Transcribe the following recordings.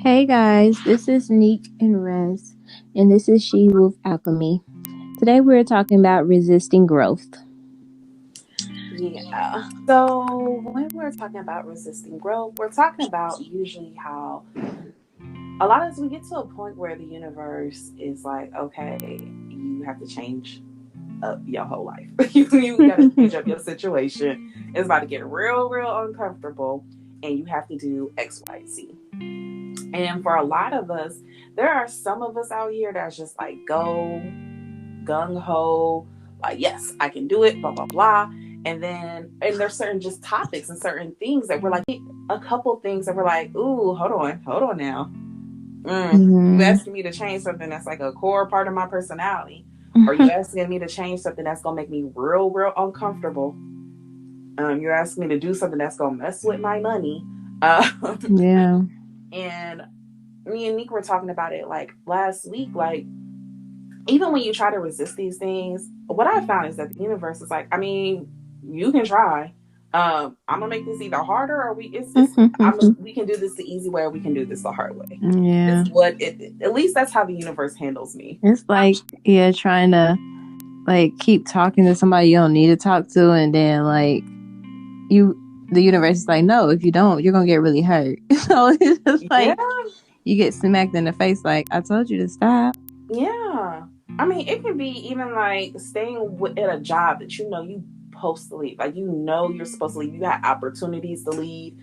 Hey guys, this is Neek and Rez, and this is She Wolf Alchemy. Today we're talking about resisting growth. Yeah. So when we're talking about resisting growth, we're talking about usually how a lot of us we get to a point where the universe is like, okay, you have to change up your whole life. you got to change up your situation. It's about to get real, real uncomfortable, and you have to do X, Y, Z. And for a lot of us, there are some of us out here that's just like go gung ho, like yes, I can do it, blah blah blah. And there's certain just topics and certain things that we're like a couple things that we're like, ooh, hold on now. You Mm-hmm. asking me to change something that's like a core part of my personality, or you asking me to change something that's gonna make me real, real uncomfortable. You're asking me to do something that's gonna mess with my money. Yeah. And me and Nick were talking about it like last week, like even when you try to resist these things, what I found is that the universe is like, I mean, you can try. I'm gonna make this either harder or we can do this the easy way or we can do this the hard way. Yeah. It's what it at least that's how the universe handles me. It's like, yeah, trying to keep talking to somebody you don't need to talk to, and then the universe is like, no, if you don't, you're gonna get really hurt. So it's just Yeah, like you get smacked in the face, like, I told you to stop. yeah. I mean, it can be even like staying at a job that you know you supposed to leave. Like you know you're supposed to leave. You got opportunities to leave,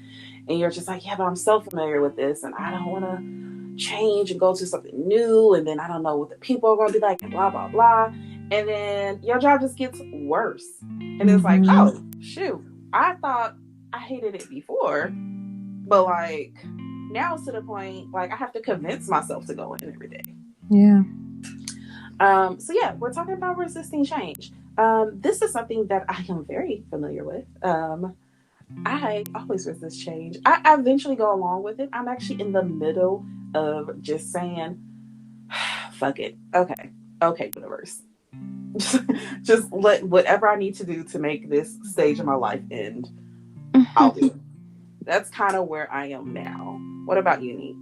and you're just like, yeah, but I'm so familiar with this, and I don't want to change and go to something new, and then I don't know what the people are going to be like, and blah blah blah, and then your job just gets worse, and it's like, Mm-hmm. oh shoot, I thought I hated it before, but like now it's to the point like I have to convince myself to go in every day. Yeah. So yeah, we're talking about resisting change. This is something that I am very familiar with. I always resist change. I eventually go along with it. I'm actually in the middle of just saying, fuck it. Okay. Okay, universe. Just let whatever I need to do to make this stage of my life end, I'll do it. That's kind of where I am now. What about you, Neat?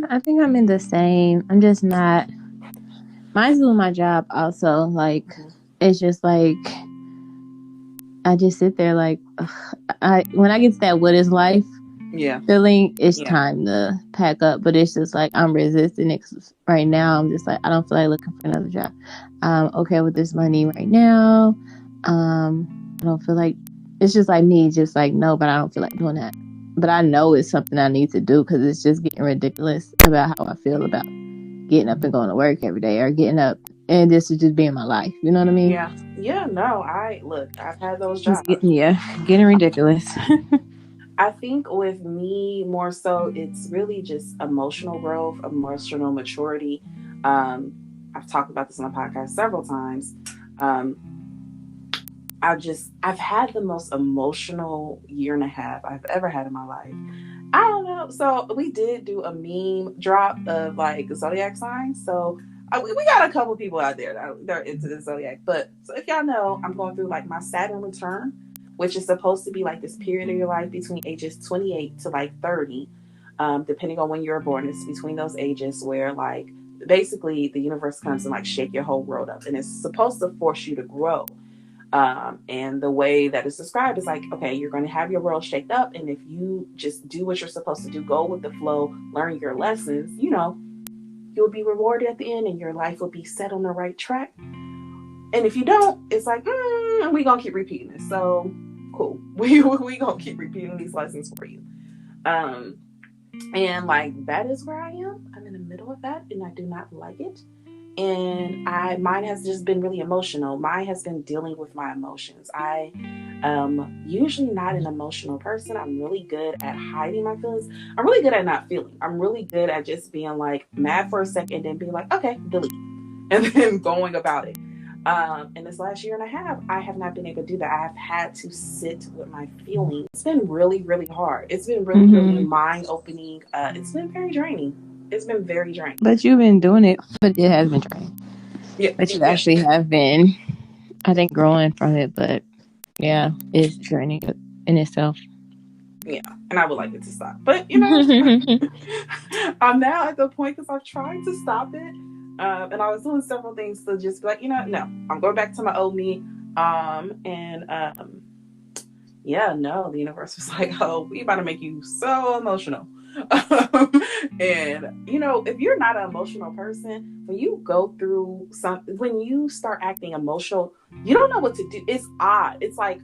I think I'm in the same. I'm just not. Mine's doing my job also. Like, Mm-hmm. it's just like I just sit there like, ugh, I when I get to that "what is life" Yeah. feeling, it's Yeah. time to pack up. But it's just like I'm resisting it 'cause right now. I'm just like I don't feel like looking for another job. I'm okay with this money right now. I don't feel like it's just like me, just like no, but I don't feel like doing that. But I know it's something I need to do because it's just getting ridiculous about how I feel about getting up and going to work every day or getting up and this is just being my life. You know what I mean? Yeah. Yeah. No, I look, I've had those It's jobs. getting getting ridiculous. I think with me more so, it's really just emotional growth, emotional maturity. Um, I've talked about this on the podcast several times. Um, I've had the most emotional year and a half I've ever had in my life. I don't know. So we did do a meme drop of like zodiac signs. So we got a couple people out there that they're into the zodiac. But so if y'all know, I'm going through like my Saturn return, which is supposed to be like this period of your life between ages 28 to like 30, depending on when you were born. It's between those ages where like basically the universe comes and like shake your whole world up, and it's supposed to force you to grow. And the way that it's described is like, okay, you're going to have your world shaked up. And if you just do what you're supposed to do, go with the flow, learn your lessons, you know, you'll be rewarded at the end and your life will be set on the right track. And if you don't, it's like, we're going to keep repeating this. So cool. We going to keep repeating these lessons for you. Um, and like, that is where I am. I'm in the middle of that and I do not like it. And mine has just been really emotional. Mine has been dealing with my emotions. I am usually not an emotional person. I'm really good at hiding my feelings. I'm really good at not feeling. I'm really good at just being like mad for a second and then being like, okay, delete, and then going about it. In this last year and a half, I have not been able to do that. I have had to sit with my feelings. It's been really, really hard. It's been really, really mind opening. It's been very draining. It's been very draining. But you've been doing it, but it has been trying. Yeah, But you yeah. actually have been, I think, growing from it. But yeah, it's draining in itself. Yeah, and I would like it to stop. But, you know, I'm now at the point because I've tried to stop it. And I was doing several things to just be like, you know, no, I'm going back to my old me. Yeah, no, the universe was like, oh, we about to make you so emotional. And, you know, if you're not an emotional person, when you go through something, when you start acting emotional, you don't know what to do. It's odd. It's like,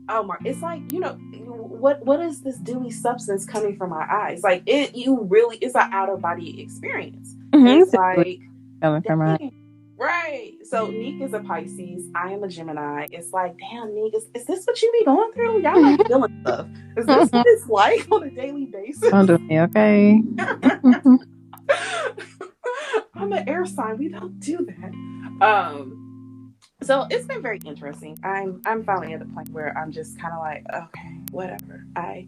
oh my, it's like, you know, what is this dewy substance coming from my eyes? Like it's an out of body experience. It's like, coming from her. right. So Neek is a Pisces. I am a Gemini. It's like, damn, Neek, is this what you be going through? Y'all like feeling stuff. Is this what it's like on a daily basis? Don't do me, okay? I'm an air sign. We don't do that. So it's been very interesting. I'm finally at the point where I'm just kind of like, okay, whatever. I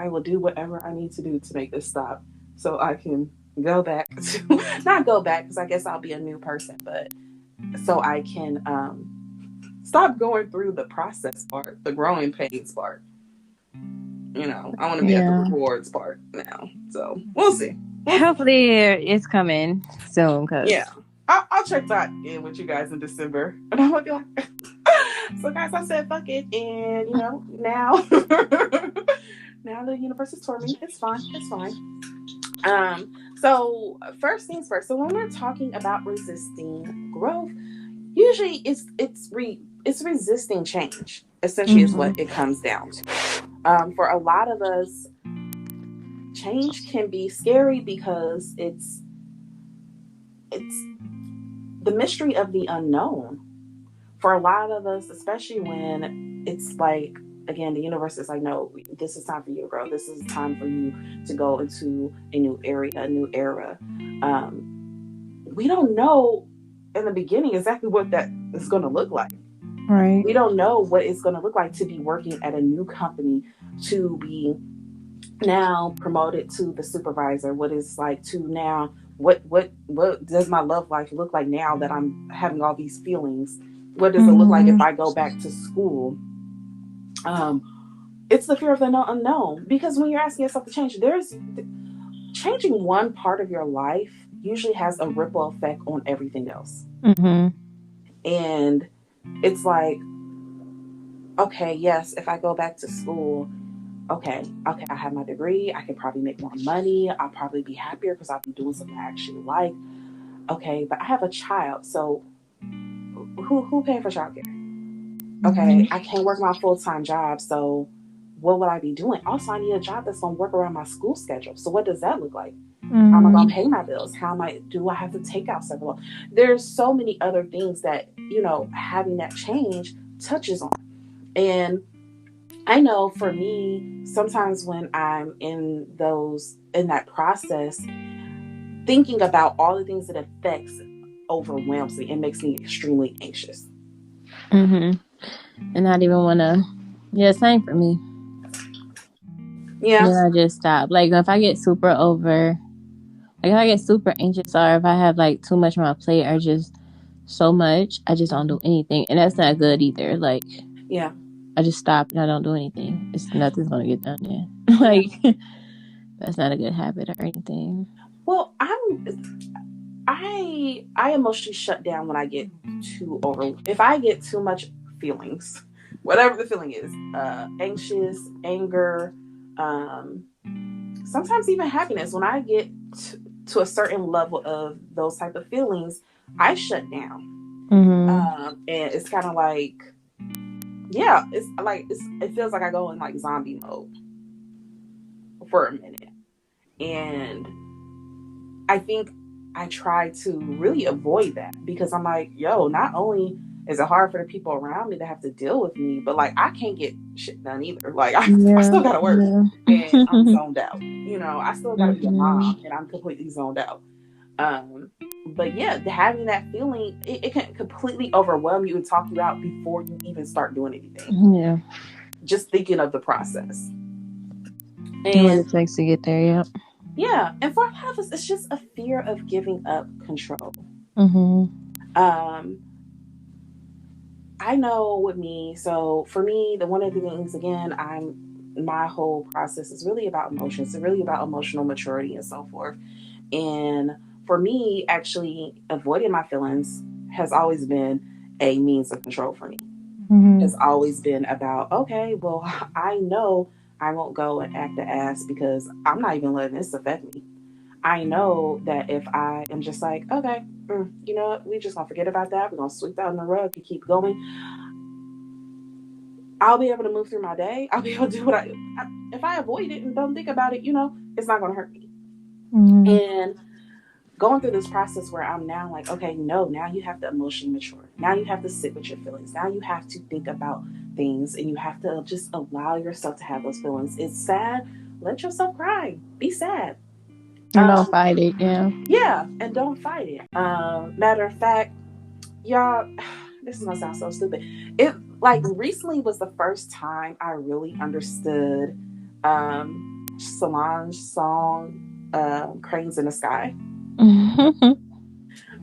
will do whatever I need to do to make this stop, so I can go back to not go back because I guess I'll be a new person, but so I can stop going through the process part, the growing pains part. You know, I want to be at the rewards part now. So we'll see. Hopefully it's coming soon. Yeah. I'll check back in with you guys in December. And I'm going to be like, so guys, I said fuck it. And, you know, now, now the universe is told me it's fine. It's fine. So first things first. So when we're talking about resisting growth, usually it's resisting change, essentially is what it comes down to. For a lot of us, change can be scary because it's the mystery of the unknown. For a lot of us, especially when it's like, again, the universe is like, no, this is time for you to grow. This is time for you to go into a new area, a new era. We don't know in the beginning exactly what that is going to look like. Right. We don't know what it's going to look like to be working at a new company, to be now promoted to the supervisor, what it's like to now, what does my love life look like now that I'm having all these feelings? What does it look like if I go back to school? It's the fear of the unknown, because when you're asking yourself to change, changing one part of your life usually has a ripple effect on everything else. And it's like, okay, yes, if I go back to school, okay, I have my degree, I can probably make more money, I'll probably be happier because I'll be doing something I actually like. Okay, but I have a child, so who paying for childcare? Okay, I can't work my full-time job, so what would I be doing? Also, I need a job that's going to work around my school schedule. So what does that look like? How am I going to pay my bills? Do I have to take out several? There's so many other things that, you know, having that change touches on. And I know for me, sometimes when I'm in that process, thinking about all the things it affects overwhelms me and makes me extremely anxious. And not even want to, same for me. Yeah. Then I just stop. Like if I get super anxious, or if I have like too much on my plate or just so much, I just don't do anything. And that's not good either. Like, yeah, I just stop and I don't do anything. Nothing's going to get done then. Like, that's not a good habit or anything. Well, I emotionally shut down when I get too if I get too much feelings, whatever the feeling is, anxious, anger, sometimes even happiness. When I get to a certain level of those type of feelings, I shut down. And it's kind of like, yeah, it's like it feels like I go in like zombie mode for a minute. And I think I try to really avoid that, because I'm like, yo, not only is it hard for the people around me to have to deal with me, but like I can't get shit done either. Like I still gotta work and I'm zoned out. You know, I still gotta be a mom and I'm completely zoned out. But yeah, having that feeling, it can completely overwhelm you and talk you out before you even start doing anything. Yeah. Just thinking of the process. And what it takes to get there, yeah. Yeah, and for a lot of us, it's just a fear of giving up control. I know with me, so for me, one of the things, again, I'm my whole process is really about emotions. It's really about emotional maturity and so forth. And for me, actually avoiding my feelings has always been a means of control for me. Has always been about, okay, well, I know I won't go and act the ass because I'm not even letting this affect me. I know that if I am just like, okay, you know what, we just gonna forget about that. We're gonna sweep that on the rug and keep going. I'll be able to move through my day. I'll be able to do what if I avoid it and don't think about it, it's not gonna hurt me. And going through this process where I'm now like, okay, no, now you have to emotionally mature. Now you have to sit with your feelings. Now you have to think about things and you have to just allow yourself to have those feelings. It's sad. Let yourself cry. Be sad. And don't fight it, yeah. Yeah, and don't fight it. Matter of fact, y'all, this is gonna sound so stupid. It like recently was the first time I really understood Solange's song, Cranes in the Sky.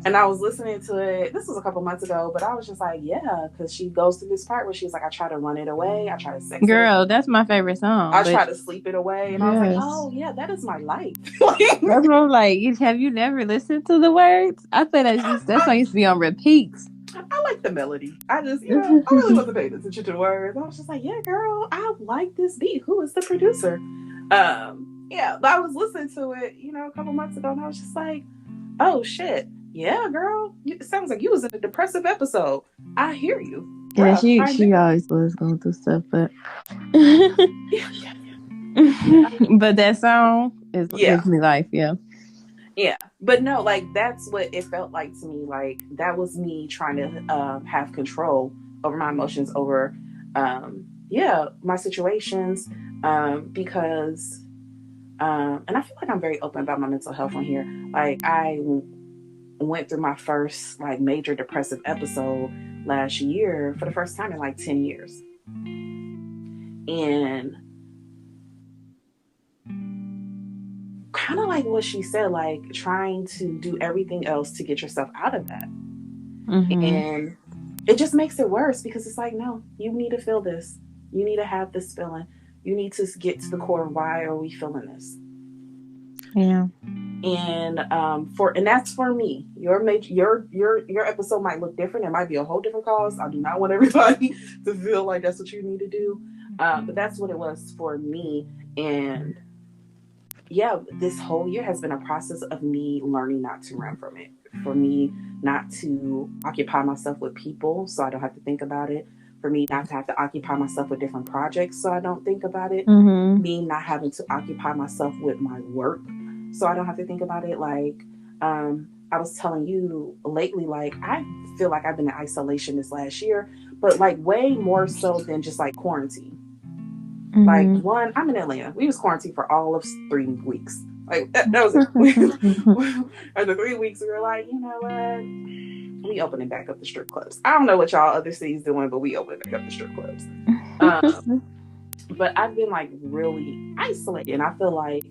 And I was listening to it. This was a couple months ago, but I was just like, yeah, because she goes through this part where she's like, I try to run it away. I try to sex Girl, it. That's my favorite song. I try to sleep it away. And I was like, oh, yeah, that is my life. That's what I'm like. Have you never listened to the words? I feel that song used to be on repeat. I like the melody. I just, I really wasn't paying attention to the words. I was just like, yeah, girl, I like this beat. Who is the producer? Yeah, but I was listening to it, a couple months ago, and I was just like, oh shit, yeah, girl, it sounds like you was in a depressive episode. I hear you. Yeah, she always was going through stuff, but yeah. But that song gives me life, yeah. Yeah, but no, like that's what it felt like to me. Like that was me trying to have control over my emotions, over my situations, because and I feel like I'm very open about my mental health on here. Like I went through my first like major depressive episode last year for the first time in like 10 years. And kind of like what she said, like trying to do everything else to get yourself out of that. And it just makes it worse because it's like, no, you need to feel this. You need to have this feeling. You need to get to the core of why are we feeling this? Yeah. And and that's for me. Your episode might look different. It might be a whole different cause. I do not want everybody to feel like that's what you need to do. But that's what it was for me. And yeah, this whole year has been a process of me learning not to run from it. For me not to occupy myself with people so I don't have to think about it. For me not to have to occupy myself with different projects so I don't think about it. Me not having to occupy myself with my work so I don't have to think about it. Like, I was telling you lately, like, I feel like I've been in isolation this last year, but like way more so than just like quarantine. Like one, I'm in Atlanta. We was quarantined for all of 3 weeks. Like that was it. After 3 weeks, we were like, you know what? We opening back up the strip clubs. I don't know what y'all other cities doing, but we opening back up the strip clubs. But I've been like really isolated, and I feel like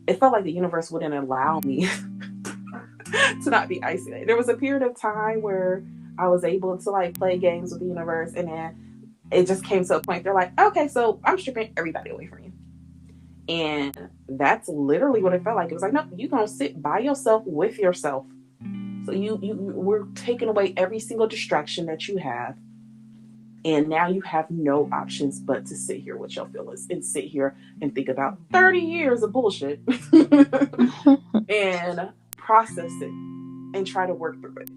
it felt like the universe wouldn't allow me to not be isolated. There was a period of time where I was able to like play games with the universe, and then it just came to a point they're like, okay, so I'm stripping everybody away from you. And that's literally what it felt like. It was like, no, you're gonna sit by yourself with yourself. So we're taking away every single distraction that you have. And now you have no options but to sit here with your feelings and sit here and think about 30 years of bullshit and process it and try to work through it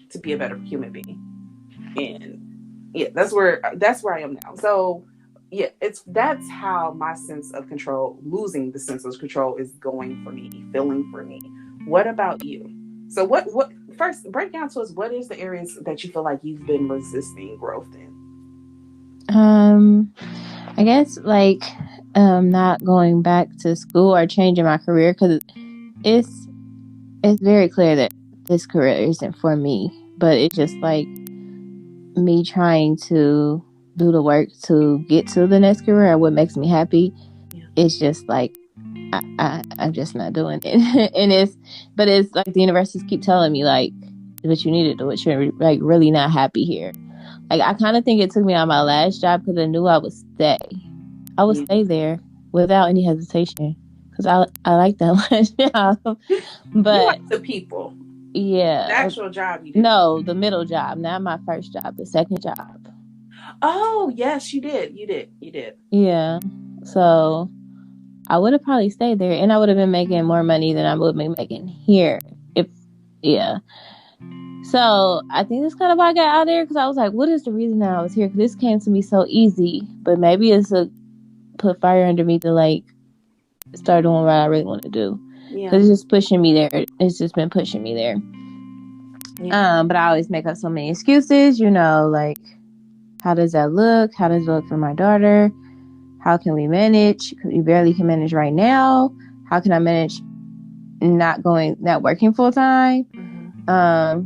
to be a better human being. And yeah, that's where I am now. So yeah, that's how my sense of control, losing the sense of control, is going for me, feeling for me. What about you? So what first, break down to us, what is the areas that you feel like you've been resisting growth in? I guess like not going back to school or changing my career, because it's very clear that this career isn't for me, but it's just like me trying to do the work to get to the next career, what makes me happy. It's just like I'm just not doing it. And it's like the universities keep telling me like, but you need to do it. You're like really not happy here. Like I kind of think it took me on my last job because I knew I would stay. I would Yeah. stay there without any hesitation because I like that job. You But like the people. The yeah, actual job you didn't. no, the middle job, not my first job, the second job. Oh, yes, you did. You did. You did. Yeah, so I would have probably stayed there, and I would have been making more money than I would be making here. If yeah, so I think that's kind of why I got out of there because I was like, what is the reason that I was here? Because this came to me so easy, but maybe it's to put fire under me to like start doing what I really want to do. Yeah. Because it's just pushing me there. It's just been pushing me there. Yeah. But I always make up so many excuses, like how does that look? How does it look for my daughter? How can we manage? Because we barely can manage right now. How can I manage not working full time?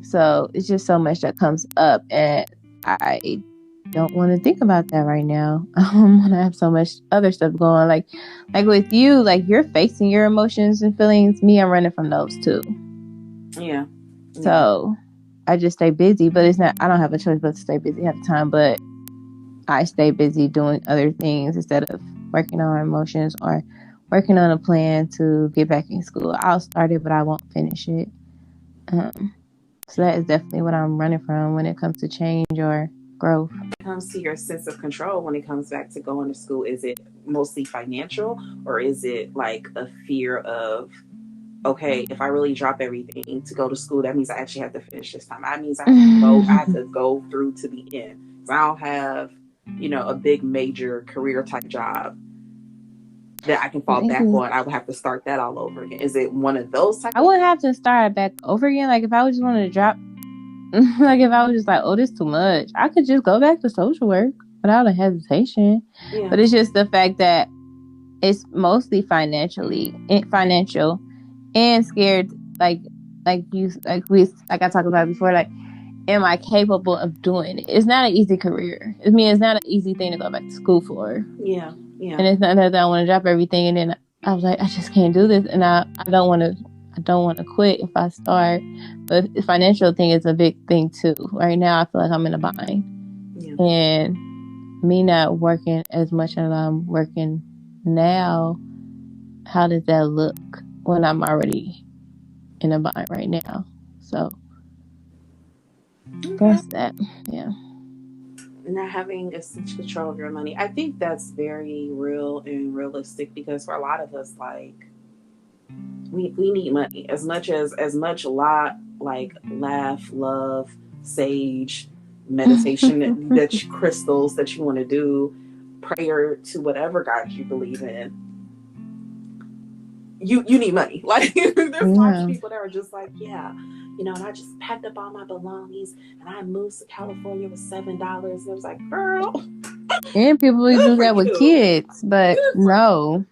So it's just so much that comes up, and I don't want to think about that right now. When I have so much other stuff going, like with you, like you're facing your emotions and feelings. Me, I'm running from those too. Yeah. So I just stay busy, but it's not. I don't have a choice but to stay busy at the time. But I stay busy doing other things instead of working on emotions or working on a plan to get back in school. I'll start it, but I won't finish it. So that is definitely what I'm running from when it comes to change or growth. When it comes to your sense of control, when it comes back to going to school, is it mostly financial, or is it like a fear of, okay, if I really drop everything to go to school, that means I actually have to finish this time. That means I have to go through to the end. So I don't have, a big major career type job that I can fall back on. I would have to start that all over again. Is it one of those types? I wouldn't have to start back over again. Like if I just wanted to drop, like if I was just like, oh, this is too much, I could just go back to social work without a hesitation. Yeah. But it's just the fact that it's mostly financial and scared. Like I talked about before, like, am I capable of doing it? It's not an easy career. I mean, it's not an easy thing to go back to school for. Yeah. Yeah. And it's not that I want to drop everything, and then I was like, I just can't do this, and I don't want to quit if I start. But the financial thing is a big thing too. Right now, I feel like I'm in a bind, and me not working as much as I'm working now. How does that look when I'm already in a bind right now? So that's that. Yeah. Not having a such control of your money, I think that's very real and realistic, because for a lot of us, like, we need money as much like laugh, love, sage, meditation, crystals that you want to do, prayer to whatever God you believe in. You need money. Like there's lots of people that are just like, and I just packed up all my belongings and I moved to California with $7. And I was like, girl. And people do that with kids, but no.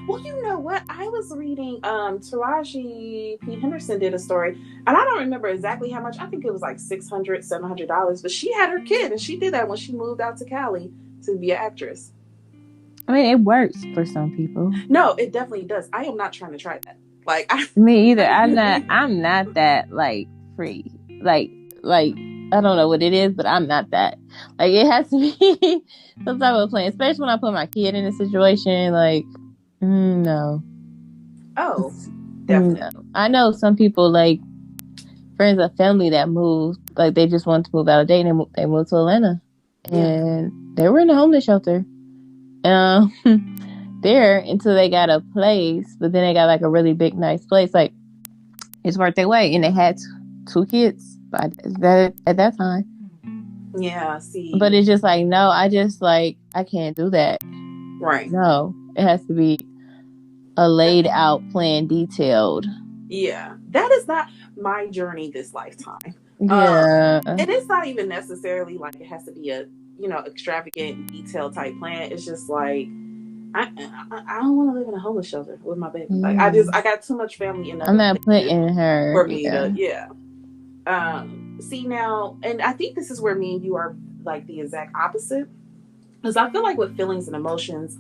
Well, you know what? I was reading Taraji P. Henderson did a story, and I don't remember exactly how much. I think it was like $600, $700, but she had her kid, and she did that when she moved out to Cali to be an actress. I mean, it works for some people. No, it definitely does. I am not trying to try that. Like me either. I'm not that like free. Like I don't know what it is, but I'm not that. Like it has to be some type of plan, especially when I put my kid in a situation. Like no. Oh, definitely. No. I know some people, like friends of family that moved, like they just wanted to move out of Dayton and they moved to Atlanta, and they were in a homeless shelter. There until they got a place, but then they got like a really big, nice place. Like it's worth their way, and they had 2 kids at that time. Yeah, see. But it's just like, no, I can't do that. Right. No, it has to be a laid out plan, detailed. Yeah, that is not my journey this lifetime. Yeah, and it's not even necessarily like it has to be a extravagant, detailed type plan. It's just like I don't want to live in a homeless shelter with my baby. Like I got too much family in. I'm not putting her for me to see now, and I think this is where me and you are like the exact opposite, because I feel like with feelings and emotions,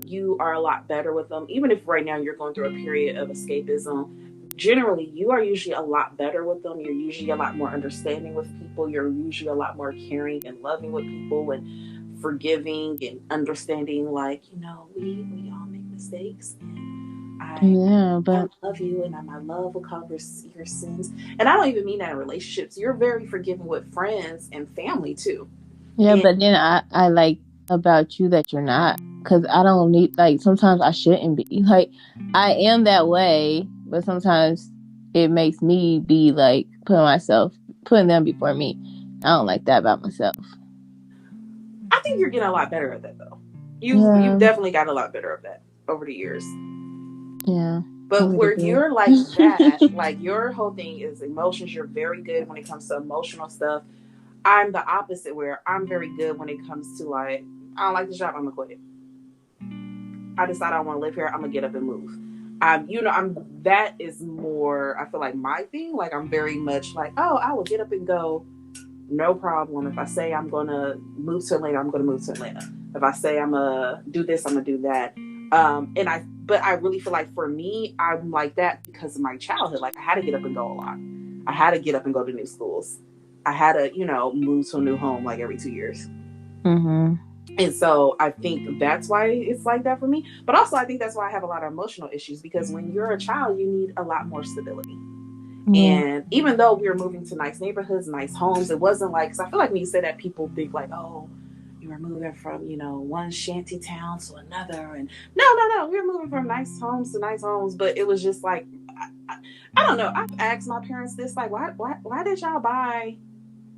you are a lot better with them. Even if right now you're going through a period of escapism, generally you are usually a lot better with them. You're usually a lot more understanding with people. You're usually a lot more caring and loving with people. And forgiving and understanding, like, we all make mistakes, and Yeah, I but love you, and my love will cover your sins. And I don't even mean that in relationships. You're very forgiving with friends and family too. yeah, And but then I like about you that you're not, because I don't need, like, sometimes I shouldn't be like, I am that way, but sometimes it makes me be like putting them before me. I don't like that about myself. I think you're getting a lot better at that, though. You've Yeah, definitely gotten a lot better at that over the years. yeah, I But would where agree. you're like that, like your whole thing is emotions. You're very good when it comes to emotional stuff. I'm the opposite, where I'm very good when it comes to, like, I don't like the job, I'm gonna quit. I decide I want to live here, I'm gonna get up and move. That is more, I feel like, my thing. Like, I'm very much like, oh, I will get up and go, no problem. If I say I'm gonna move to Atlanta, I'm gonna move to Atlanta. If I say I'm gonna do this, I'm gonna do that. But I really feel like, for me, I'm like that because of my childhood. Like, I had to get up and go a lot. I had to get up and go to new schools. I had to, move to a new home like every 2 years. Mm-hmm. And so I think that's why it's like that for me. But also, I think that's why I have a lot of emotional issues, because when you're a child, you need a lot more stability. Yeah. And even though we were moving to nice neighborhoods, nice homes, it wasn't like, because I feel like when you say that, people think like, oh, you were moving from, one shanty town to another. And no. We were moving from nice homes to nice homes. But it was just like, I don't know. I've asked my parents this, like, why did y'all buy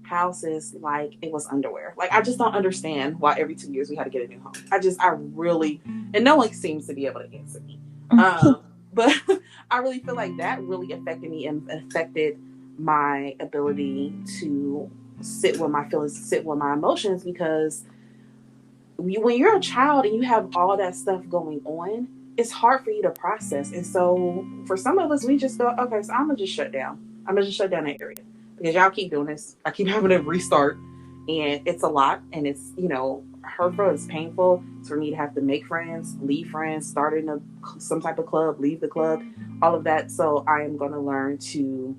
houses like it was underwear? Like, I just don't understand why every 2 years we had to get a new home. I really, and no one seems to be able to answer me. But I really feel like that really affected me and affected my ability to sit with my feelings, sit with my emotions, because when you're a child and you have all that stuff going on, it's hard for you to process. And so for some of us, we just go, okay, so I'm gonna just shut down. I'm gonna just shut down that area, because y'all keep doing this. I keep having to restart, and it's a lot, and it's, hurtful, it's painful. It's for me to have to make friends, leave friends, start in some type of club, leave the club, all of that. So I am going to learn to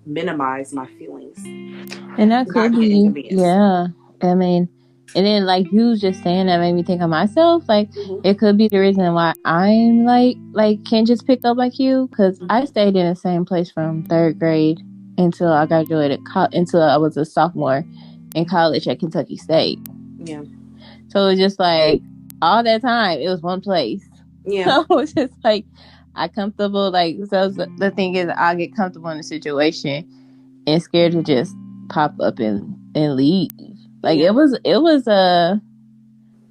minimize my feelings, And that not could get be, inconvenienced. yeah. I mean, and then, like, you just saying that made me think of myself. Like, Mm-hmm. it could be the reason why I'm like can't just pick up like you, because I stayed in the same place from third grade until I graduated, until I was a sophomore in college at Kentucky State. Yeah. So it was just like all that time, it was one place. Yeah. So it was just like I comfortable. Like, so the thing is, I get comfortable in the situation and scared to just pop up and leave. Like, Yeah. it was a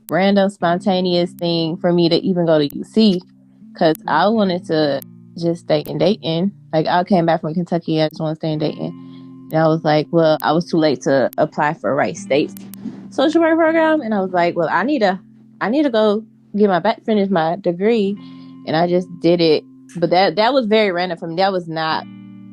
random spontaneous thing for me to even go to UC, because I wanted to just stay in Dayton. Like, I came back from Kentucky, I just want to stay in Dayton, and I was like, well, I was too late to apply for Wright State's social work program, and I was like, well, I need to go get finish my degree, and I just did it. But that was very random for me. That was not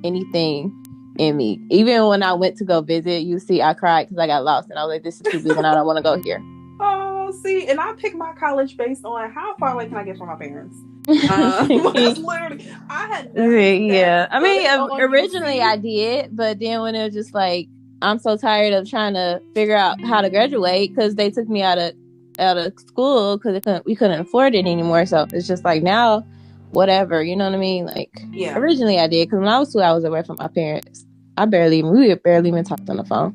anything in me. Even when I went to go visit UC, I cried because I got lost, and I was like, this is too big, and I don't want to go here. Oh, see, and I picked my college based on how far away can I get from my parents. That's literally, I had never Yeah, I mean, originally UC. I did, but then when it was just like, I'm so tired of trying to figure out how to graduate, because they took me out of school because we couldn't afford it anymore. So it's just like, now, whatever, you know what I mean? Like, Yeah. Originally I did, because when I was 2 hours away from my parents, we barely even talked on the phone.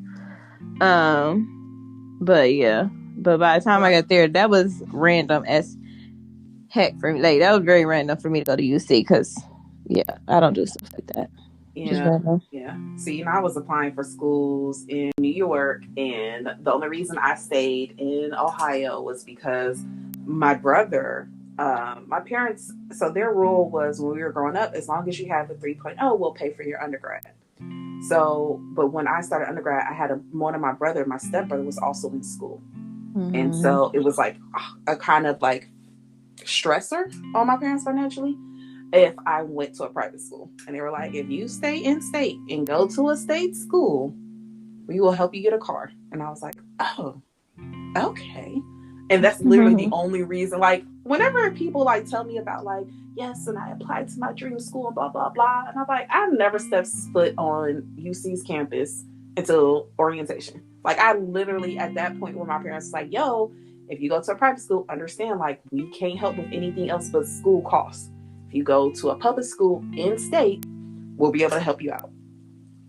But yeah, but by the time I got there, that was random as heck for me. Like, that was very random for me to go to UC, because I don't do stuff like that. Yeah. See, I was applying for schools in New York, and the only reason I stayed in Ohio was because my brother, my parents, so their rule was, when we were growing up, as long as you have a 3.0, we'll pay for your undergrad. So, but when I started undergrad, I had one of my brother, my stepbrother, was also in school. Mm-hmm. And so it was like a kind of like stressor on my parents financially if I went to a private school. And they were like, if you stay in state and go to a state school, we will help you get a car. And I was like, oh, okay. And that's literally the only reason. Like, whenever people like tell me about like, yes, and I applied to my dream school and blah, blah, blah. And I'm like, I've never stepped foot on UC's campus until orientation. Like, I literally, at that point, when my parents was like, yo, if you go to a private school, understand, like, we can't help with anything else but school costs. If you go to a public school in state, we'll be able to help you out.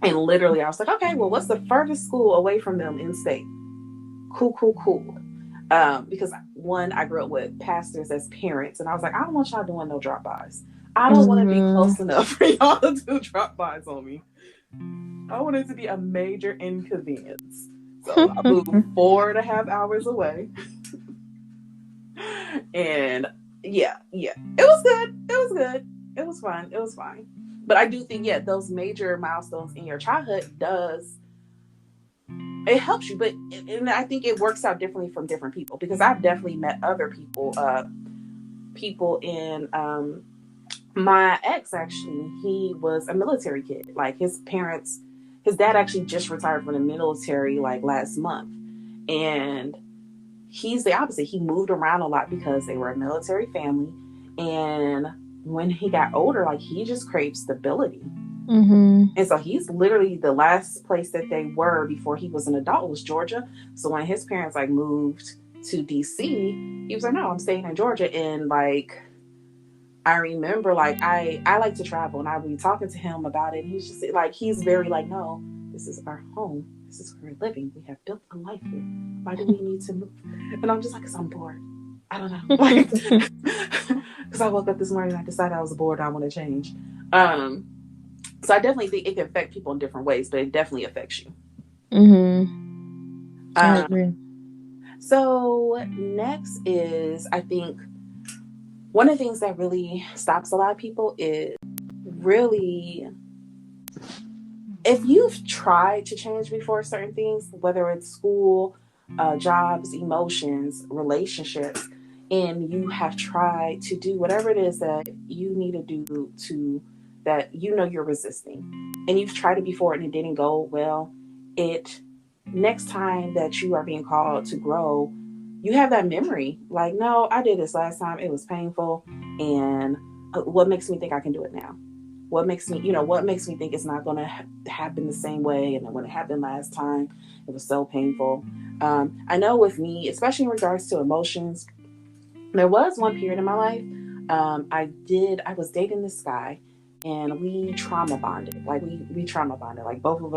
And literally, I was like, okay, well, what's the furthest school away from them in state? Cool. Because one, I grew up with pastors as parents, and I was like, I don't want y'all doing no drop-bys. I don't want to be close enough for y'all to do drop-bys on me. I want it to be a major inconvenience. So I moved 4.5 hours away. And yeah, it was good. It was fine. But I do think, those major milestones in your childhood it helps you. But and I think it works out differently from different people, because I've definitely met other people, in my ex, actually, he was a military kid. Like, his dad actually just retired from the military like last month. And he's the opposite. He moved around a lot because they were a military family. And when he got older, like, he just craved stability. Mm-hmm. And so he's literally, the last place that they were before he was an adult was Georgia. So when his parents like moved to DC, he was like, no, I'm staying in Georgia. And like, I remember, like, I like to travel, and I would be talking to him about it. And he's just like, he's very like, no, this is our home. This is where we're living. We have built a life here. Why do we need to move? And I'm just like, because I'm bored. I don't know. Like, because I woke up this morning and I decided I was bored. I want to change. So I definitely think it can affect people in different ways, but it definitely affects you. Mm-hmm. I agree. So next is, I think, one of the things that really stops a lot of people is really, if you've tried to change before certain things, whether it's school, jobs, emotions, relationships, and you have tried to do whatever it is that you need to do that you're resisting, and you've tried it before and it didn't go well, next time that you are being called to grow, you have that memory. Like, no, I did this last time. It was painful. And what makes me think I can do it now? What makes me think it's not going to happen the same way? And when it happened last time, it was so painful. I know with me, especially in regards to emotions, there was one period in my life. I was dating this guy, and we trauma bonded. Like, we trauma bonded. Like, both of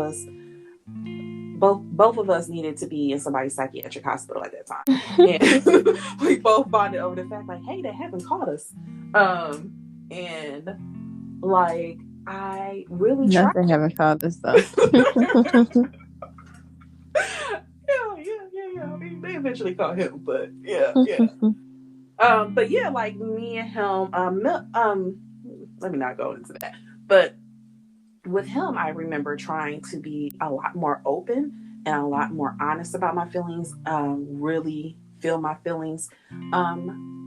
us needed to be in somebody's psychiatric hospital at that time. And we both bonded over the fact, like, hey, they haven't caught us. And like, I really tried. They haven't caught us though. Yeah. I mean, they eventually caught him, but yeah. But yeah, like, me and him, let me not go into that. But with him, I remember trying to be a lot more open and a lot more honest about my feelings, really feel my feelings,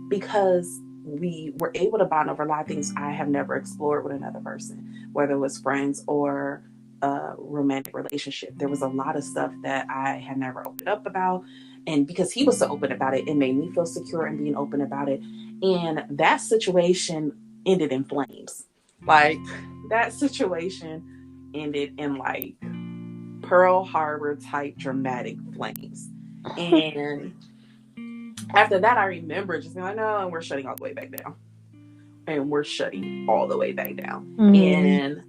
because we were able to bond over a lot of things I have never explored with another person, whether it was friends or a romantic relationship. There was a lot of stuff that I had never opened up about. And because he was so open about it, it made me feel secure in being open about it. And that situation ended in flames. Like, that situation ended in like Pearl Harbor type dramatic flames. And after that, I remember just being like, no, and we're shutting all the way back down. Mm-hmm. And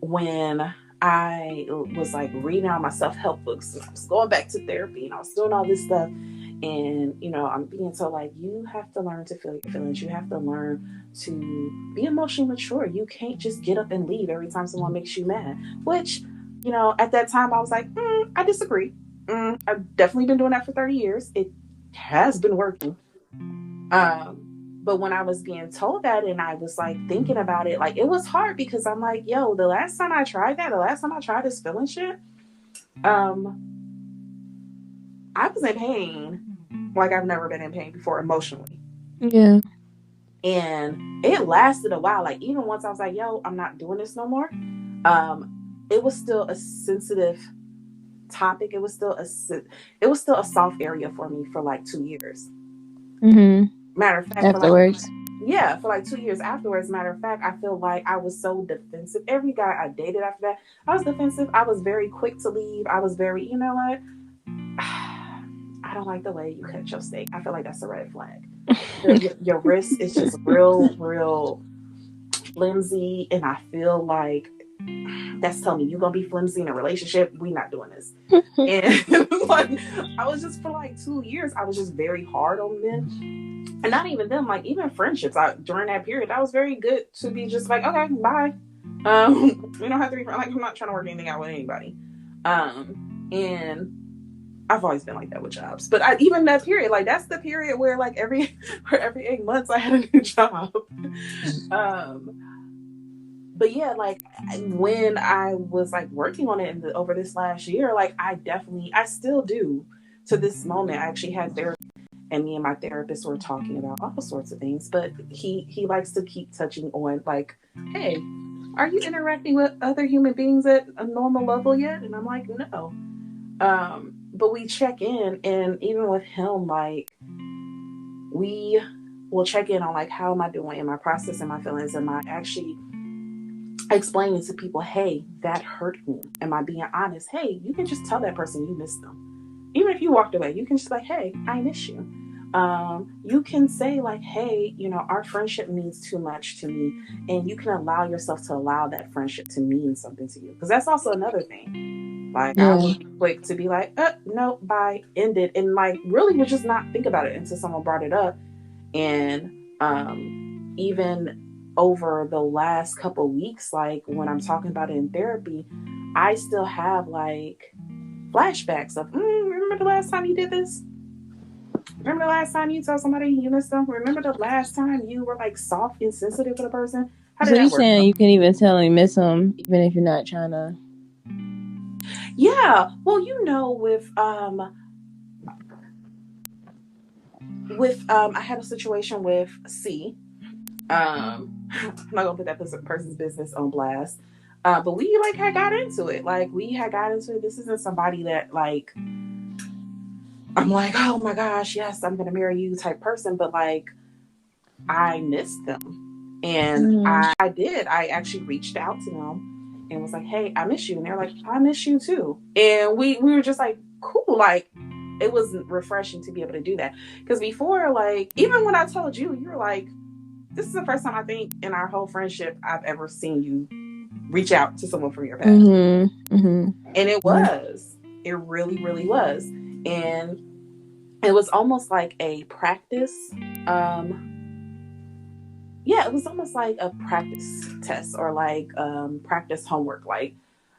when I was like reading all my self-help books, and I was going back to therapy, and I was doing all this stuff, and I'm being told, like, you have to learn to feel your feelings. You have to learn to be emotionally mature. You can't just get up and leave every time someone makes you mad. Which, at that time, I was like, I disagree. I've definitely been doing that for 30 years. It has been working. But when I was being told that, and I was like thinking about it, like, it was hard, because I'm like, yo, the last time I tried this feeling shit, I was in pain like I've never been in pain before emotionally. Yeah. And it lasted a while. Like, even once I was like, yo, I'm not doing this no more. It was still a sensitive topic. It was still a soft area for me for like 2 years. Mm-hmm. Matter of fact, afterwards, Yeah, for like 2 years afterwards. Matter of fact, I feel like I was so defensive. Every guy I dated after that, I was defensive. I was very quick to leave. I was very, you know what? I don't like the way you cut your steak. I feel like that's a red flag. Your wrist is just real flimsy, and I feel like that's telling me you're gonna be flimsy in a relationship. We not doing this. And like, I was just for like 2 years, I was just very hard on men, and not even them. Like even friendships, during that period, I was very good to be just like, okay, bye. We don't have to be like, I'm not trying to work anything out with anybody. And I've always been like that with jobs, but even that period, like that's the period where like every 8 months I had a new job. But yeah, like when I was like working on it over this last year, like I still do to this moment. I actually had therapy, and me and my therapist were talking about all sorts of things, but he likes to keep touching on like, hey, are you interacting with other human beings at a normal level yet? And I'm like, no. But we check in, and even with him, like we will check in on like, how am I doing? Am I processing my feelings? Am I actually explaining to people, hey, that hurt me? Am I being honest? Hey, you can just tell that person you miss them. Even if you walked away, you can just like, hey, I miss you. You can say like, hey, you know, our friendship means too much to me, and you can allow yourself to allow that friendship to mean something to you, because that's also another thing. Like I was quick to be like, no, bye, end it, and like really would just not think about it until someone brought it up. And even over the last couple weeks, like when I'm talking about it in therapy, I still have like flashbacks of, remember the last time you did this? Remember the last time you told somebody you missed them? Remember the last time you were like soft and sensitive with a person? How did So that you work? saying you can even tell them you miss them even if you're not trying to? Yeah. Well, you know, I had a situation with C. I'm not gonna put that person's business on blast. But we like had got into it. Like we had got into it. This isn't somebody that like I'm like, oh my gosh, yes, I'm gonna marry you type person, but like I missed them. And I did. I actually reached out to them and was like, hey, I miss you. And they're like, I miss you too. And we were just like, cool. Like it was refreshing to be able to do that. Because before, like, even when I told you, you were like, this is the first time I think in our whole friendship I've ever seen you reach out to someone from your past. And it really, really was. And it was almost like a practice. Yeah, it was almost like a practice test, or like practice homework. Like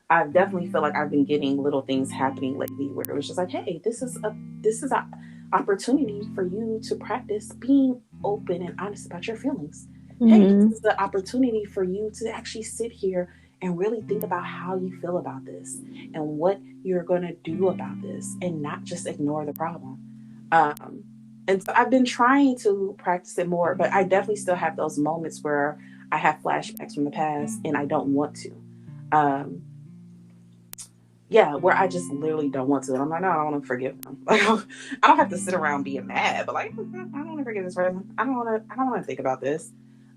I definitely feel like I've been getting little things happening lately where it was just like, hey, this is a opportunity for you to practice being open and honest about your feelings. Hey, this is the opportunity for you to actually sit here and really think about how you feel about this and what you're going to do about this, and not just ignore the problem. And so I've been trying to practice it more, but I definitely still have those moments where I have flashbacks from the past and I don't want to. Um, yeah, where I just literally don't want to. And I'm like, no, I don't want to forgive them. Like, I don't have to sit around being mad, but like, I don't want to forgive this person. I don't want to think about this.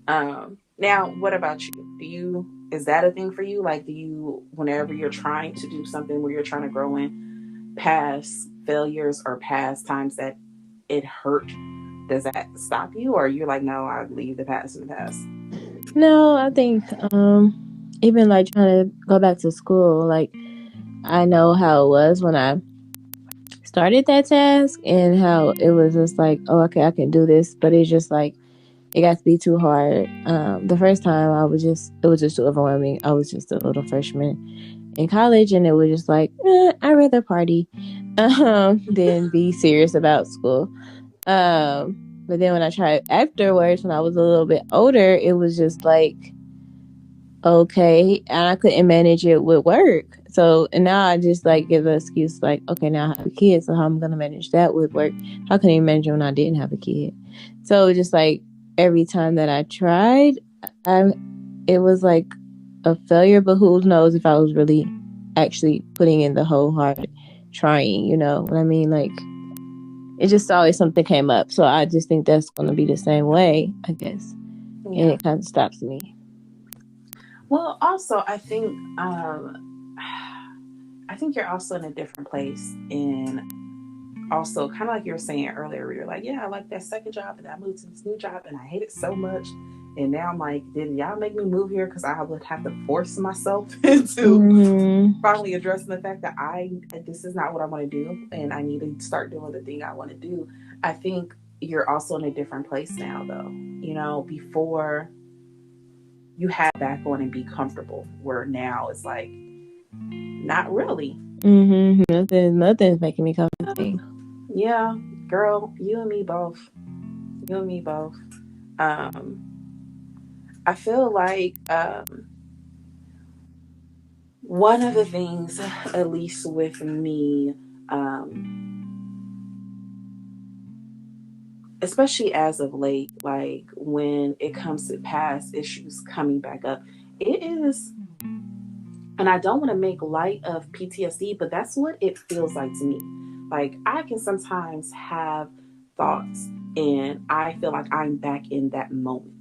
Now, what about you? Is that a thing for you? Like, do you, whenever you're trying to do something where you're trying to grow in, past failures or past times that it hurt, does that stop you? Or you're like, no, I leave the past in the past? No, I think even like trying to go back to school, like I know how it was when I started that task, and how it was just like, oh, okay, I can do this, but it's just like it got to be too hard. The first time it was just too overwhelming. I was just a little freshman in college, and it was just like, I'd rather party than be serious about school. But then when I tried afterwards, when I was a little bit older, it was just like, okay, and I couldn't manage it with work. So, and now I just like give an excuse like, okay, now I have a kid, so how am I gonna manage that with work? How can I manage it when I didn't have a kid? So just like every time that I tried, it was like a failure. But who knows if I was really actually putting in the whole heart trying? You know what I mean? Like It just always something came up. So I just think that's going to be the same way, I guess. Yeah. And it kind of stops me. Well, also, I think you're also in a different place in also kind of like you were saying earlier, where you're like, yeah, I like that second job, and I moved to this new job, and I hate it so much. And now I'm like, did y'all make me move here because I would have to force myself into finally addressing the fact that this is not what I want to do, and I need to start doing the thing I want to do. I think you're also in a different place now, though. You know, before you had back on and be comfortable, where now it's like, not really. Nothing's making me comfortable. Yeah, girl, you and me both. You and me both. I feel like one of the things, at least with me, especially as of late, like when it comes to past issues coming back up, it is, and I don't want to make light of PTSD, but that's what it feels like to me. Like I can sometimes have thoughts and I feel like I'm back in that moment.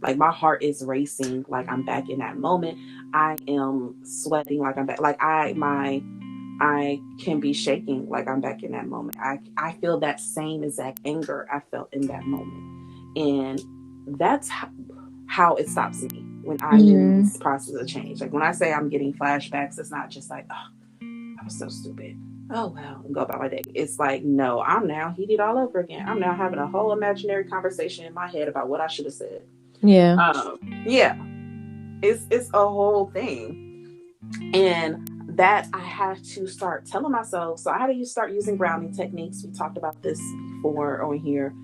Like my heart is racing, like I'm back in that moment. I am sweating like I'm back. Like I can be shaking like I'm back in that moment. I feel that same exact anger I felt in that moment. And that's how it stops me when I'm in this process of change. Like when I say I'm getting flashbacks, it's not just like, oh, I was so stupid. Oh well, and go about my day. It's like, no, I'm now heated all over again. I'm now having a whole imaginary conversation in my head about what I should have said. Yeah. Yeah. It's a whole thing. And that I have to start telling myself. So I had to start using grounding techniques. We talked about this before on here,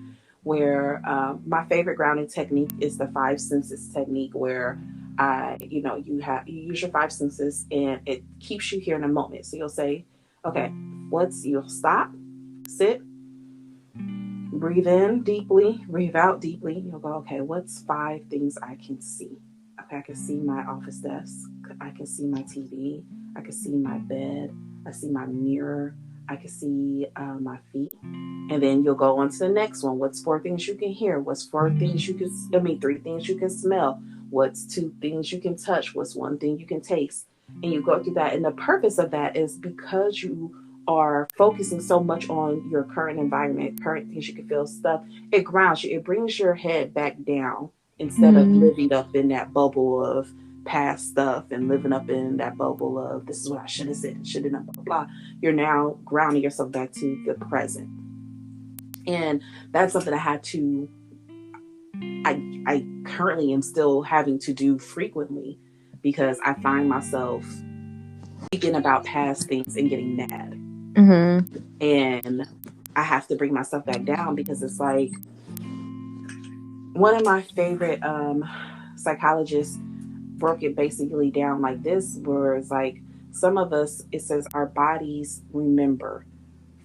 where my favorite grounding technique is the 5 senses technique, where you use your 5 senses and it keeps you here in a moment. So you'll say, okay, you'll stop, sit, breathe in deeply, breathe out deeply. You'll go, okay, what's 5 things I can see? Okay, I can see my office desk. I can see my TV. I can see my bed. I see my mirror. I can see my feet. And then you'll go on to the next one. What's 4 things you can hear? What's 3 things you can smell? What's 2 things you can touch? What's 1 thing you can taste? And you go through that. And the purpose of that is because you are focusing so much on your current environment, current things you can feel, stuff, it grounds you. It brings your head back down instead of living up in that bubble of past stuff and living up in that bubble of this is what I should have said, should have done, blah, blah, blah. You're now grounding yourself back to the present. And that's something I currently am still having to do frequently because I find myself thinking about past things and getting mad. And I have to bring myself back down because it's like one of my favorite psychologists broke it basically down like this, where it's like some of us, it says our bodies remember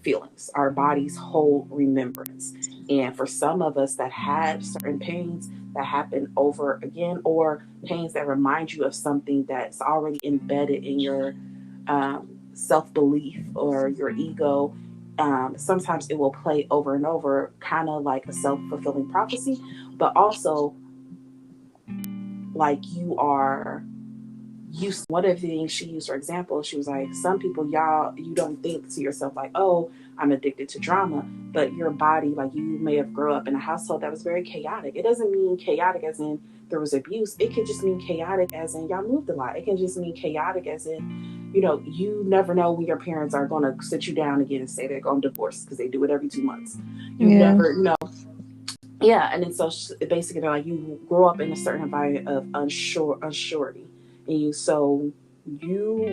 feelings, our bodies hold remembrance. And for some of us that had certain pains that happen over again, or pains that remind you of something that's already embedded in your self-belief or your ego, sometimes it will play over and over, kind of like a self-fulfilling prophecy, but also like you one of the things she used for example, she was like, some people, you don't think to yourself like, oh, I'm addicted to drama, but your body, like you may have grown up in a household that was very chaotic. It doesn't mean chaotic as in there was abuse. It could just mean chaotic as in y'all moved a lot. It can just mean chaotic as in, you never know when your parents are going to sit you down again and say they're going to divorce because they do it every 2 months. You never know. Yeah, and then so basically they're like, you grow up in a certain environment of unsurety. And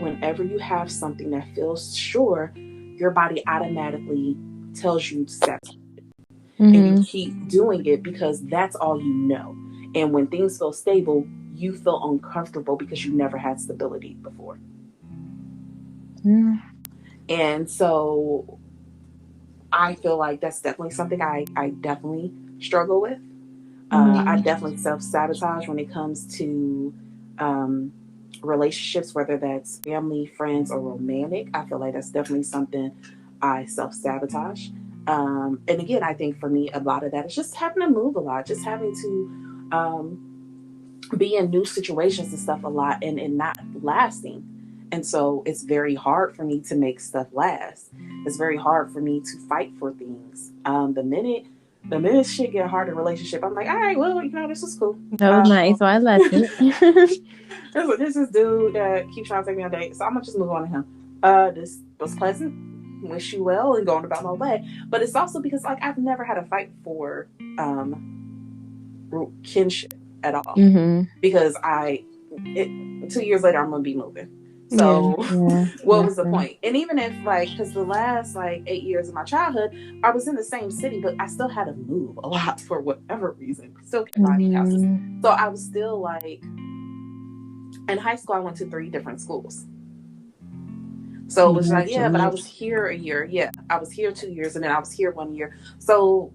whenever you have something that feels sure, your body automatically tells you to step. And you keep doing it because that's all you know. And when things feel stable, you feel uncomfortable because you never had stability before. And so I feel like that's definitely something I definitely struggle with. I definitely self-sabotage when it comes to relationships, whether that's family, friends, or romantic. I feel like that's definitely something I self-sabotage. And again, I think for me, a lot of that is just having to move a lot, just having to be in new situations and stuff a lot, and not lasting. And so it's very hard for me to make stuff last. It's very hard for me to fight for things. The minute shit get hard in a relationship, I'm like, all right, well, this is cool. That was nice. So I left it. There's this dude that keeps trying to take me on a date, so I'm gonna just move on to him. This was pleasant. Wish you well, and going about my way. But it's also because I've never had a fight for kinship at all. Mm-hmm. Because 2 years later I'm gonna be moving. So what was the point? And even if because the last 8 years of my childhood, I was in the same city, but I still had to move a lot for whatever reason. Still kept finding houses. So I was still in high school I went to 3 different schools. So it was but I was here a year. Yeah, I was here 2 years, and then I was here 1 year. So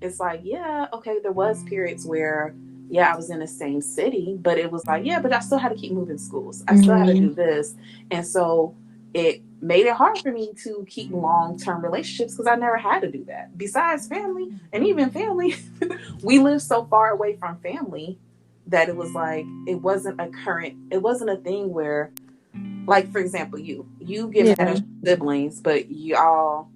it's okay, there was periods where I was in the same city, but it was but I still had to keep moving schools. I still had to do this. And so it made it hard for me to keep long-term relationships because I never had to do that. Besides family, and even family, we lived so far away from family that it was it wasn't a thing where, for example, you get mad at siblings, but you all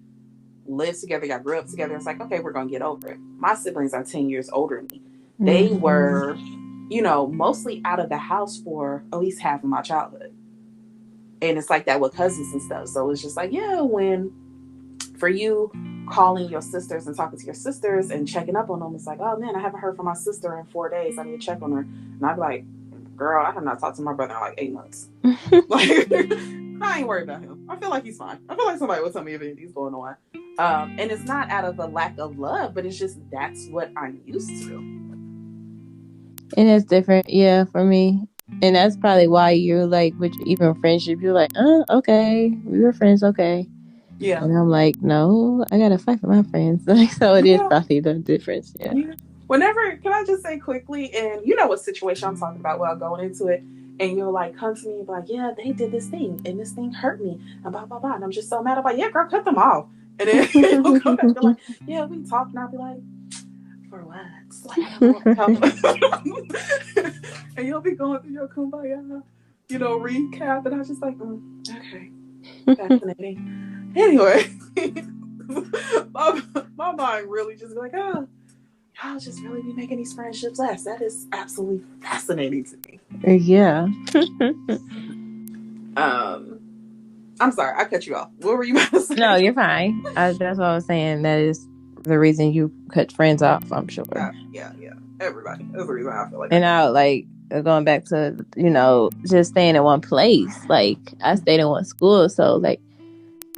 lived together, y'all grew up together. It's okay, we're gonna get over it. My siblings are 10 years older than me. They were, mostly out of the house for at least half of my childhood. And it's that with cousins and stuff. So it's just when for you calling your sisters and talking to your sisters and checking up on them, it's oh man, I haven't heard from my sister in 4 days. I need to check on her. And I'd be like, girl, I have not talked to my brother in 8 months. I ain't worried about him. I feel like he's fine. I feel like somebody will tell me if anything's going on. And it's not out of a lack of love, but it's just that's what I'm used to. And it's different, for me. And that's probably why you're with even friendship, you're okay, we were friends, okay. Yeah. And I'm no, I gotta fight for my friends. So it is probably the difference, yeah. Whenever, can I just say quickly, and you know what situation I'm talking about without going into it, and you'll come to me and be yeah, they did this thing, and this thing hurt me, and blah, blah, blah, and I'm just so mad. I'm yeah, girl, cut them off. And then you'll come back and be yeah, we talked, and I'll be for what? And you'll be going through your kumbaya, recap, and I was just okay, fascinating. Anyway, my mind really just be y'all just really be making these friendships last. That is absolutely fascinating to me. Yeah. I'm sorry, I cut you off. What were you about to say? No, you're fine. That's what I was saying. That is the reason you cut friends off, I'm sure. Yeah. Everybody. That's the reason I feel And now, going back to, just staying in one place. I stayed in one school, so,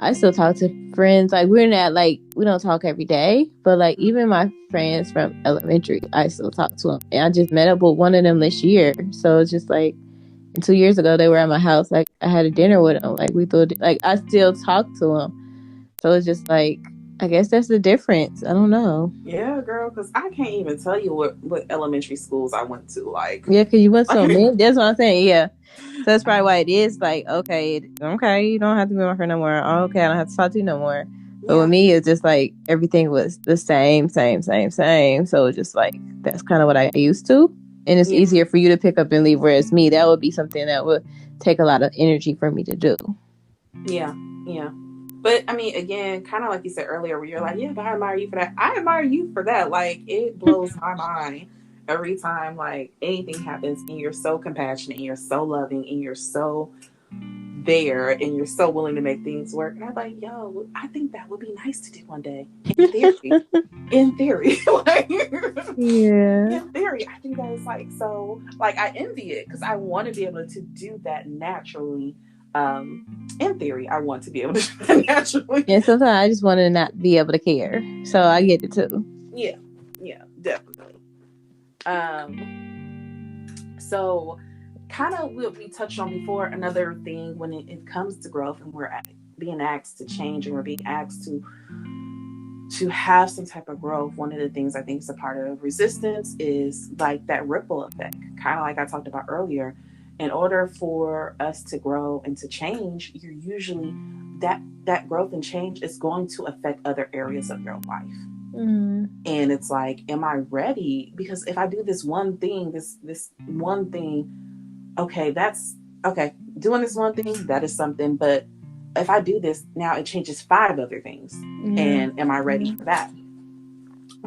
I still talk to friends. We're not, we don't talk every day, but, even my friends from elementary, I still talk to them. And I just met up with one of them this year. So, it's just, and 2 years ago, they were at my house. I had a dinner with them. We thought, I still talk to them. So, it's just, I guess that's the difference. I don't know. Yeah, girl, because I can't even tell you what elementary schools I went to. Yeah, because you went so many. That's what I'm saying. Yeah. So that's probably why it is okay, you don't have to be my friend no more. Oh, okay, I don't have to talk to you no more. But with me, it's just everything was the same. So it's just that's kind of what I used to. And it's easier for you to pick up and leave. Whereas me, that would be something that would take a lot of energy for me to do. Yeah. But I mean, again, kind of like you said earlier, where you're yeah, but I admire you for that. I admire you for that. It blows my mind every time anything happens, and you're so compassionate, and you're so loving, and you're so there, and you're so willing to make things work. And I'm yo, I think that would be nice to do one day. In theory. In theory. Yeah. In theory, I think that is so I envy it because I want to be able to do that naturally. In theory, I want to be able to do that naturally. And sometimes I just want to not be able to care. So I get it too. Yeah, definitely. So kind of what we touched on before, another thing when it comes to growth and we're being asked to change and we're being asked to have some type of growth, one of the things I think is a part of resistance is that ripple effect, kind of I talked about earlier. In order for us to grow and to change, you're usually that growth and change is going to affect other areas of your life. Mm. And it's like, am I ready? Because if I do this one thing, this one thing, okay, that's okay. Doing this one thing, that is something. But if I do this now, it changes 5 other things. Yeah. And am I ready for that?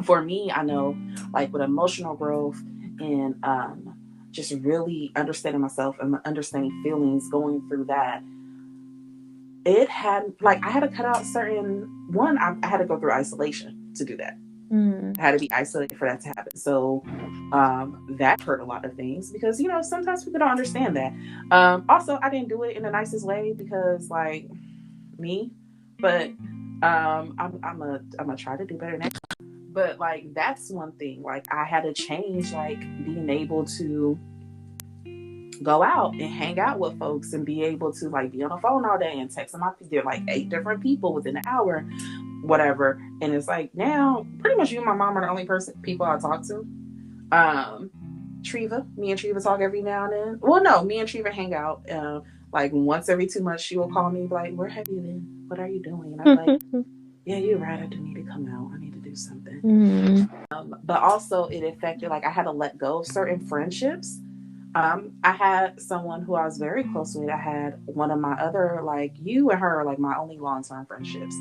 For me, I know, like with emotional growth and just really understanding myself and understanding feelings, going through that, it had, like, I had to cut out I had to go through isolation to do that. Mm. I had to be isolated for that to happen. So that hurt a lot of things because, you know, sometimes people don't understand that. Also, I didn't do it in the nicest way because, like, me, but I'm gonna try to do better next time. But like, that's one thing. Like, I had to change, like, being able to go out and hang out with folks and be able to, like, be on the phone all day and text them. There are like 8 different people within an hour, whatever. And it's like, now pretty much you and my mom are the only people I talk to. Me and Treva talk every now and then. Well, no, me and Treva hang out like once every 2 months. She will call me like, where have you been? What are you doing? And I'm like, yeah, you're right, I do need to come out. I need to do something. But also it affected, like, I had to let go of certain friendships. I had someone who I was very close with. I had one of my other, like, you and her, like, my only long-term friendships.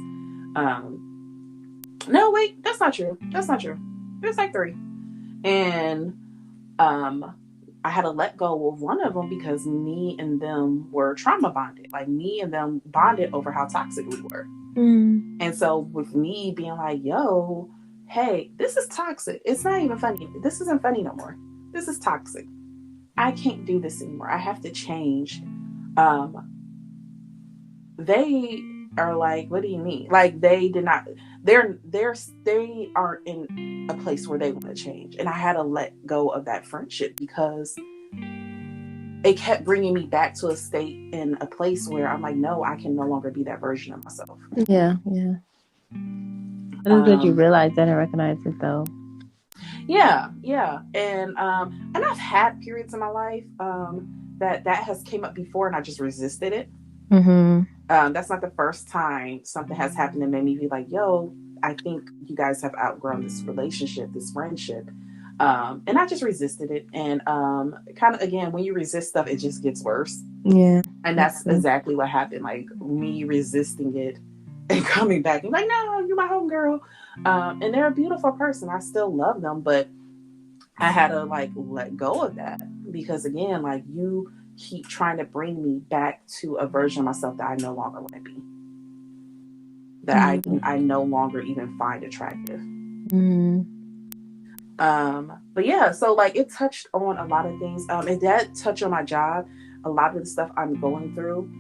No, wait, that's not true. There's like 3. And I had to let go of one of them because me and them were trauma bonded. Like, me and them bonded over how toxic we were. And so with me being like, yo, hey, this is toxic. It's not even funny. This isn't funny no more. This is toxic. I can't do this anymore. I have to change. They are like, what do you mean? Like, they did not, they are in a place where they want to change. And I had to let go of that friendship because it kept bringing me back to a state in a place where I'm like, no, I can no longer be that version of myself. Yeah. It is good you realize that and recognize it, though. Yeah. And I've had periods in my life that has came up before, and I just resisted it. That's not the first time something has happened that made me be like, yo, I think you guys have outgrown this relationship, this friendship. And I just resisted it. And kind of, again, when you resist stuff, it just gets worse. Yeah. And that's exactly what happened. Like, me resisting it and coming back and like, no, you're my homegirl. And they're a beautiful person. I still love them, but I had to, like, let go of that because, again, like, you keep trying to bring me back to a version of myself that I no longer want to be, that I no longer even find attractive. But yeah, so, like, it touched on a lot of things. It did touch on my job, a lot of the stuff I'm going through.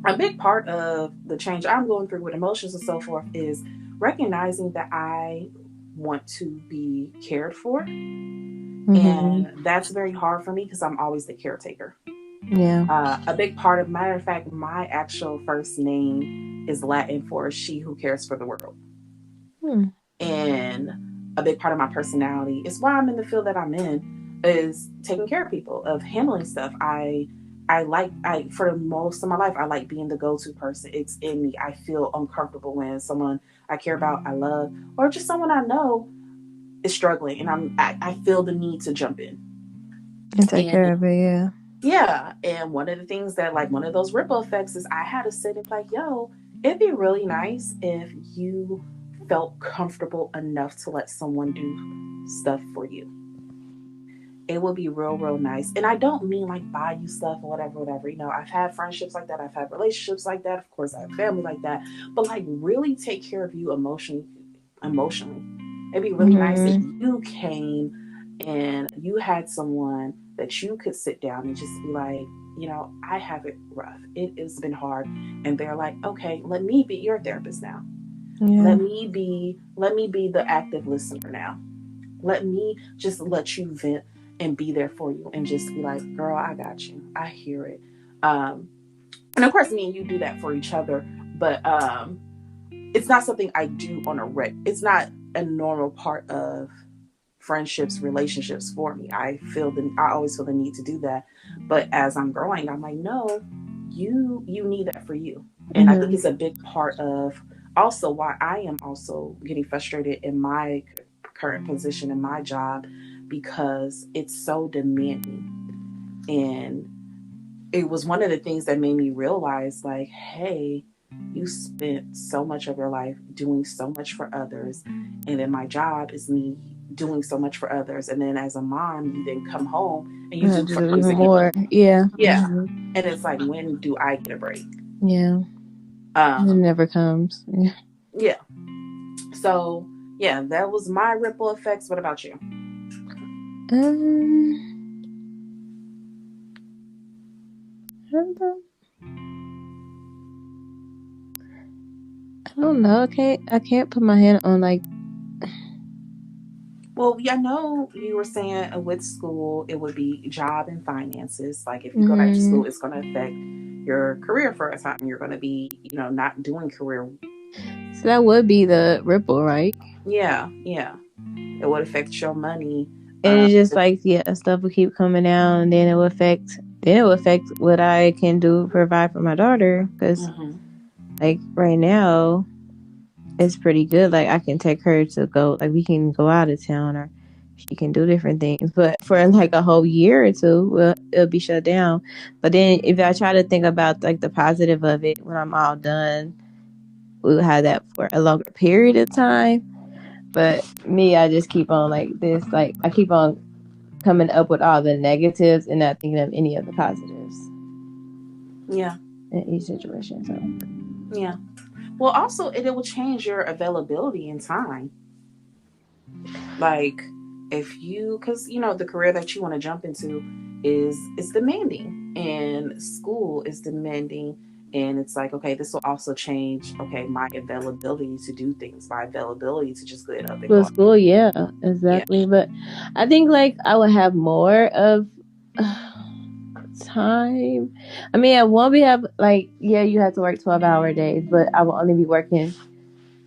A big part of the change I'm going through with emotions and so forth is recognizing that I want to be cared for. And that's very hard for me because I'm always the caretaker. Yeah. A big part of, matter of fact, my actual first name is Latin for she who cares for the world. And a big part of my personality is why I'm in the field that I'm in, is taking care of people, of handling stuff. I for most of my life, I like being the go-to person. It's in me. I feel uncomfortable when someone I care about, I love, or just someone I know is struggling, and I feel the need to jump in and take care of it. Yeah. And one of the things that, like, one of those ripple effects is I had to sit and be like, yo, it'd be really nice if you felt comfortable enough to let someone do stuff for you. It would be real, real nice. And I don't mean like buy you stuff or whatever. You know, I've had friendships like that. I've had relationships like that. Of course, I have family like that. But, like, really take care of you emotionally. It'd be really nice if you came and you had someone that you could sit down and just be like, you know, I have it rough. It has been hard. And they're like, okay, let me be your therapist now. Yeah. Let me be the active listener now. Let me just let you vent and be there for you and just be like, girl, I got you. I hear it. And of course, me and you do that for each other, but it's not something I do on a it's not a normal part of friendships, relationships for me. I always feel the need to do that. But as I'm growing, I'm like, no, you need that for you. And I think it's a big part of also why I am also getting frustrated in my current position in my job, because it's so demanding. And it was one of the things that made me realize, like, hey, you spent so much of your life doing so much for others, and then my job is me doing so much for others, and then as a mom you then come home and you do for things even more. Yeah. And it's like, when do I get a break? It never comes. So yeah, that was my ripple effects. What about you? I don't know. I can't put my hand on like. Well, I know you were saying with school it would be job and finances. Like if you go back to school, it's going to affect your career for a time. You're going to be, not doing career. So that would be the ripple, right? Yeah. It would affect your money. And it's just like, stuff will keep coming out, and then it will affect what I can do to provide for my daughter. Because like right now, it's pretty good. Like I can take her to go, like we can go out of town, or she can do different things. But for like a whole year or two, well, it'll be shut down. But then if I try to think about like the positive of it, when I'm all done, we'll have that for a longer period of time. But me, I just keep on like this. Like I keep on coming up with all the negatives and not thinking of any of the positives. Yeah. In each situation. So. Yeah. Well, also it will change your availability in time. Like if you, because the career that you want to jump into is demanding, and school is demanding, and it's like, okay, this will also change, okay, my availability to do things, my availability to just get up and go. School, yeah, exactly. Yeah. But I think like I would have more of time. I mean, I won't be have like, you have to work 12-hour days, but I will only be working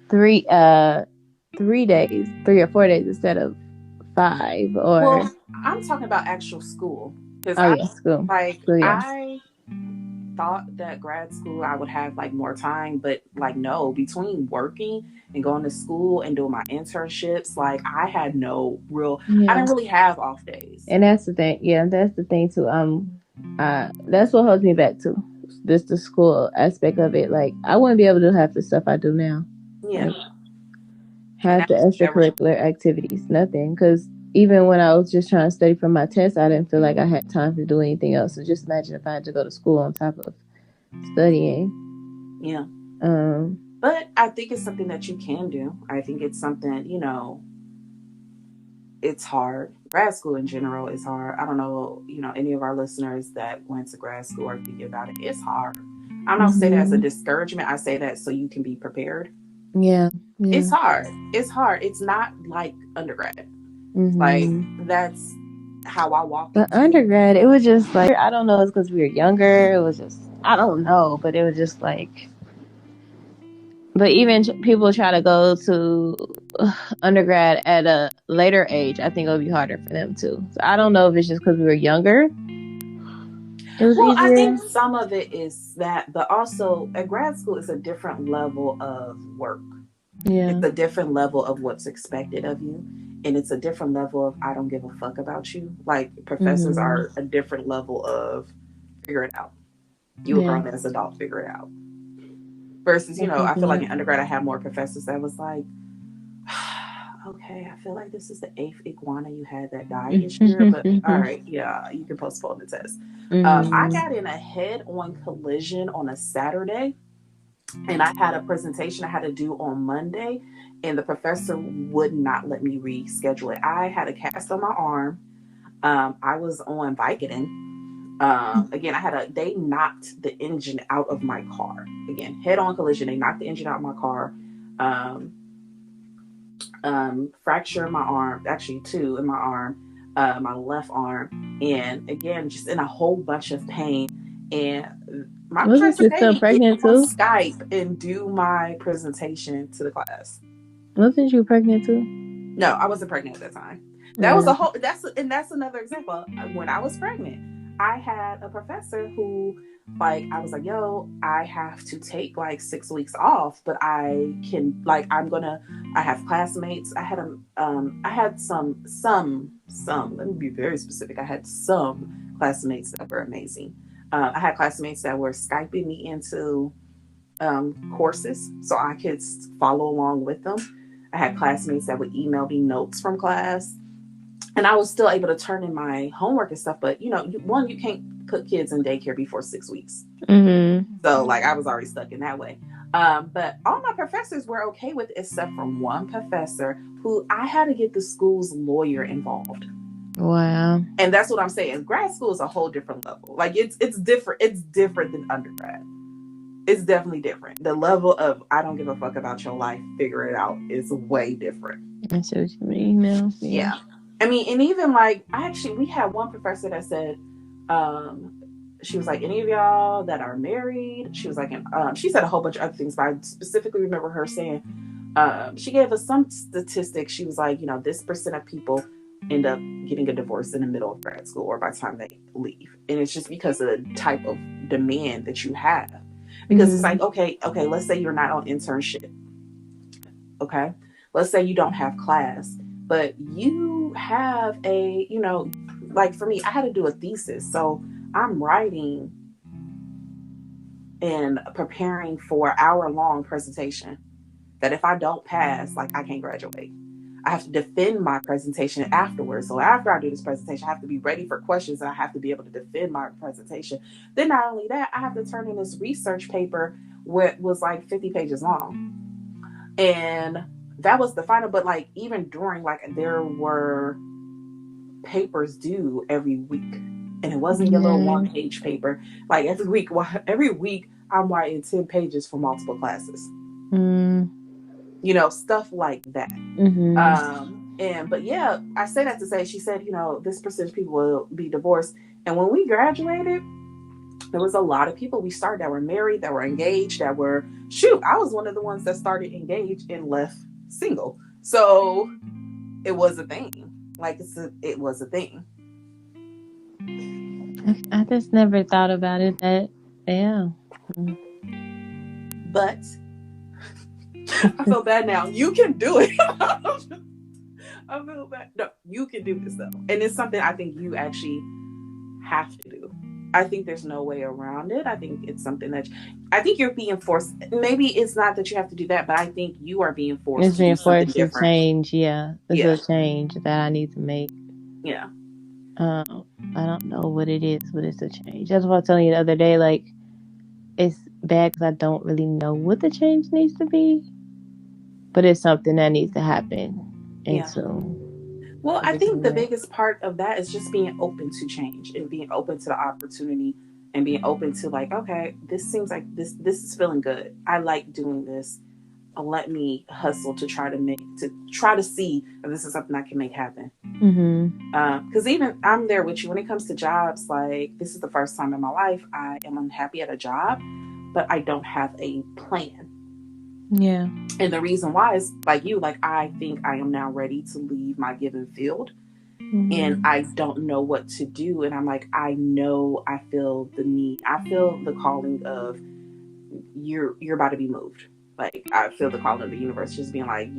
3 or 4 days instead of 5. Or well, I'm talking about actual school, because school. Like school, yeah. I thought that grad school I would have like more time, but like no, between working and going to school and doing my internships, like I had no real I didn't really have off days. And that's the thing. Yeah, that's the thing too. That's what holds me back too. This the school aspect of it. Like I wouldn't be able to do half the stuff I do now. Yeah. Like, half the extracurricular activities, nothing. Because even when I was just trying to study for my test, I didn't feel like I had time to do anything else. So just imagine if I had to go to school on top of studying. Yeah. But I think it's something that you can do. I think it's something, it's hard. Grad school in general is hard. I don't know, any of our listeners that went to grad school or thinking about it. It's hard. I'm not saying that as a discouragement. I say that so you can be prepared. Yeah. It's hard. It's hard. It's not like undergrad. Like that's how I walked. But undergrad, it was just like, I don't know, it's because we were younger. It was just, I don't know, but it was just like. But even people try to go to undergrad at a later age, I think it'll be harder for them too. So I don't know if it's just because we were younger. It was easier. I think some of it is that, but also at grad school, it's a different level of work. Yeah. It's a different level of what's expected of you. And it's a different level of, I don't give a fuck about you. Like professors are a different level of figure it out. You a grown as an adult, figure it out. Versus, I feel like in undergrad I had more professors that was like, okay, I feel like this is the 8th iguana you had that died this year, but all right, yeah, you can postpone the test. I got in a head-on collision on a Saturday, and I had a presentation I had to do on Monday, and the professor would not let me reschedule it. I had a cast on my arm. I was on Vicodin. Again, they knocked the engine out of my car. Again, head-on collision. They knocked the engine out of my car. Fracture my arm, actually 2 in my arm, my left arm, and again, just in a whole bunch of pain. And my professor paid me pregnant on Skype and do my presentation to the class. Wasn't you pregnant too? No, I wasn't pregnant at that time. That was that's another example. When I was pregnant, I had a professor who, like, I was like, yo, I have to take like 6 weeks off, but I can, like, I have classmates. I had some, let me be very specific. I had some classmates that were amazing. I had classmates that were Skyping me into courses so I could follow along with them. I had classmates that would email me notes from class, and I was still able to turn in my homework and stuff. But you can't put kids in daycare before 6 weeks. Mm-hmm. So like I was already stuck in that way. But all my professors were okay with it, except for one professor who I had to get the school's lawyer involved. Wow. And that's what I'm saying. Grad school is a whole different level. Like it's different. It's different than undergrad. It's definitely different. The level of I don't give a fuck about your life, figure it out is way different. I see what you mean now. Yeah. I mean, and even like we had one professor that said, she was like, any of y'all that are married, she was like, she said a whole bunch of other things, but I specifically remember her saying, she gave us some statistics. She was like, this percent of people end up getting a divorce in the middle of grad school or by the time they leave. And it's just because of the type of demand that you have. Because it's like, okay, let's say you're not on internship. Okay. Let's say you don't have class, but you have like for me, I had to do a thesis. So I'm writing and preparing for an hour-long presentation that if I don't pass, like I can't graduate. I have to defend my presentation afterwards. So after I do this presentation, I have to be ready for questions and I have to be able to defend my presentation. Then not only that, I have to turn in this research paper which was like 50 pages long. And that was the final, but like even during, like there were papers due every week. And it wasn't your little 1-page paper. Like every week I'm writing 10 pages for multiple classes. Stuff like that. But yeah, I say that to say, she said, this percentage of people will be divorced. And when we graduated, there was a lot of people we started that were married, that were engaged, I was one of the ones that started engaged and left single. So it was a thing. Like it was a thing. I just never thought about it that, yeah. But I feel bad now. You can do it. I feel bad. No, you can do this though. And it's something I think you actually have to do. I think there's no way around it. I think it's something that I think you're being forced. Maybe it's not that you have to do that, but I think you are being forced. It's being forced to change. Yeah, it's a change that I need to make. Yeah. I don't know what it is, but it's a change. That's what I was telling you the other day. Like, it's bad because I don't really know what the change needs to be, but it's something that needs to happen. And so, well, I think the biggest part of that is just being open to change and being open to the opportunity and being open to like, okay, this seems like this is feeling good. I like doing this. Let me hustle to try to see if this is something I can make happen. Because even I'm there with you when it comes to jobs. Like, this is the first time in my life I am unhappy at a job, but I don't have a plan. Yeah. And the reason why is like you, like I think I am now ready to leave my given field. And I don't know what to do. And I'm like, I know I feel the need. I feel the calling of you're about to be moved. Like I feel the calling of the universe just being like,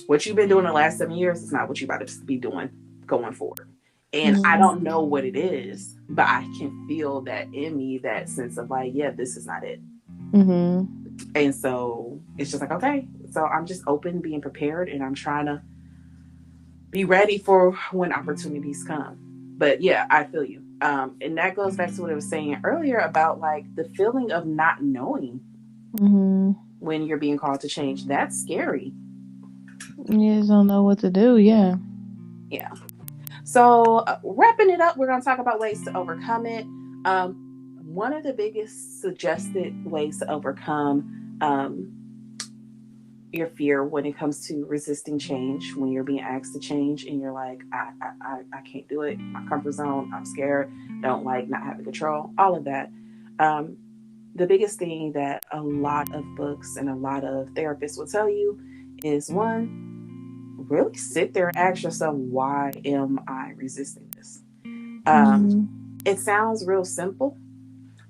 what you've been doing the last 7 years is not what you're about to be doing going forward. And I don't know what it is, but I can feel that in me, that sense of like, yeah, this is not it. And so it's just like, okay, so I'm just open, being prepared, and I'm trying to be ready for when opportunities come. But yeah, I feel you. And that goes back to what I was saying earlier about like the feeling of not knowing when you're being called to change. That's scary. You just don't know what to do. Yeah. Yeah. So wrapping it up, we're going to talk about ways to overcome it. One of the biggest suggested ways to overcome your fear when it comes to resisting change, when you're being asked to change and you're like, I can't do it. My comfort zone, I'm scared, don't like not having control, all of that. The biggest thing that a lot of books and a lot of therapists will tell you is, one, really sit there and ask yourself, why am I resisting this? It sounds real simple,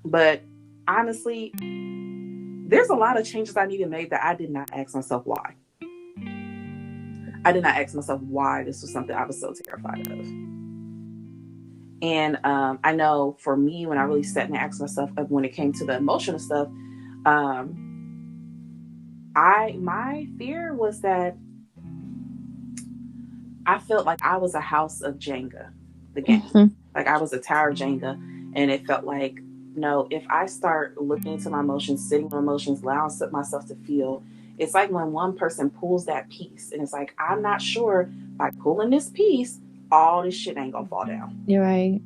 but honestly, there's a lot of changes I need to make that I did not ask myself why. I did not ask myself why this was something I was so terrified of. And I know for me, when I really sat and asked myself when it came to the emotional stuff, my fear was that I felt like I was a house of Jenga, the game. Like I was a tower of Jenga, and it felt like, no, if I start looking into my emotions, sitting with emotions, allowing myself to feel, it's like when one person pulls that piece, and it's like, I'm not sure by pulling this piece, all this shit ain't gonna fall down. You're right.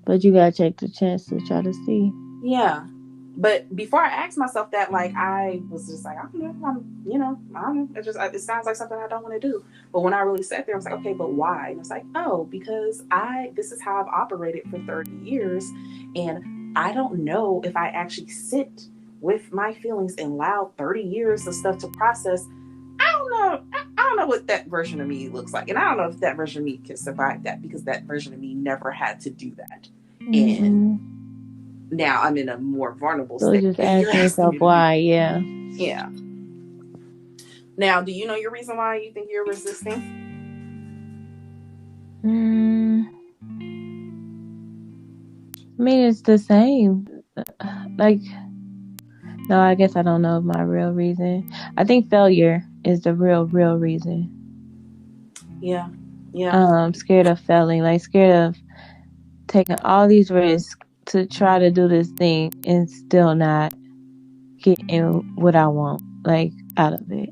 But you gotta take the chance to try to see. Yeah. But before I asked myself that, like, I was just like, I don't know, I don't know. It sounds like something I don't want to do. But when I really sat there, I was like, okay, but why? And it's like, oh, because this is how I've operated for 30 years. And I don't know if I actually sit with my feelings and allow 30 years of stuff to process. I don't know. I don't know what that version of me looks like. And I don't know if that version of me can survive that, because that version of me never had to do that. And now I'm in a more vulnerable state. So just ask yourself why, yeah. Yeah. Now, do you know your reason why you think you're resisting? I mean, it's the same. Like, no, I guess I don't know my real reason. I think failure is the real reason. Yeah. Yeah. Scared of failing, like scared of taking all these risks to try to do this thing and still not getting what I want, like, out of it.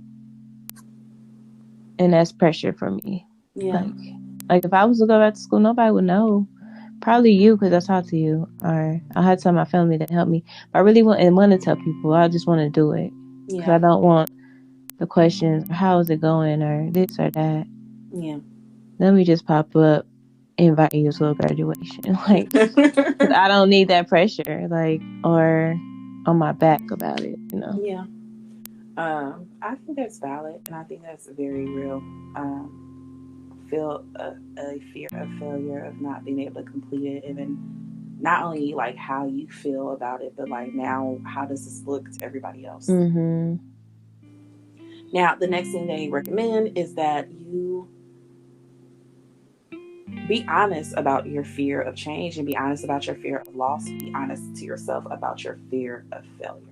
And that's pressure for me. Yeah. Like if I was to go back to school, nobody would know. Probably you, because I talked to you, or I had some of my family that helped me. But I really want to tell people. I just want to do it because I don't want the questions, how is it going, or this or that. Yeah. Let me just pop up, invite you to a graduation, like, because I don't need that pressure, like, or on my back about it, you know. Yeah. I think that's valid, and I think that's very real. Feel a fear of failure, of not being able to complete it, and then not only like how you feel about it, but like now how does this look to everybody else? Now, the next thing they recommend is that you be honest about your fear of change, and be honest about your fear of loss. Be honest to yourself about your fear of failure.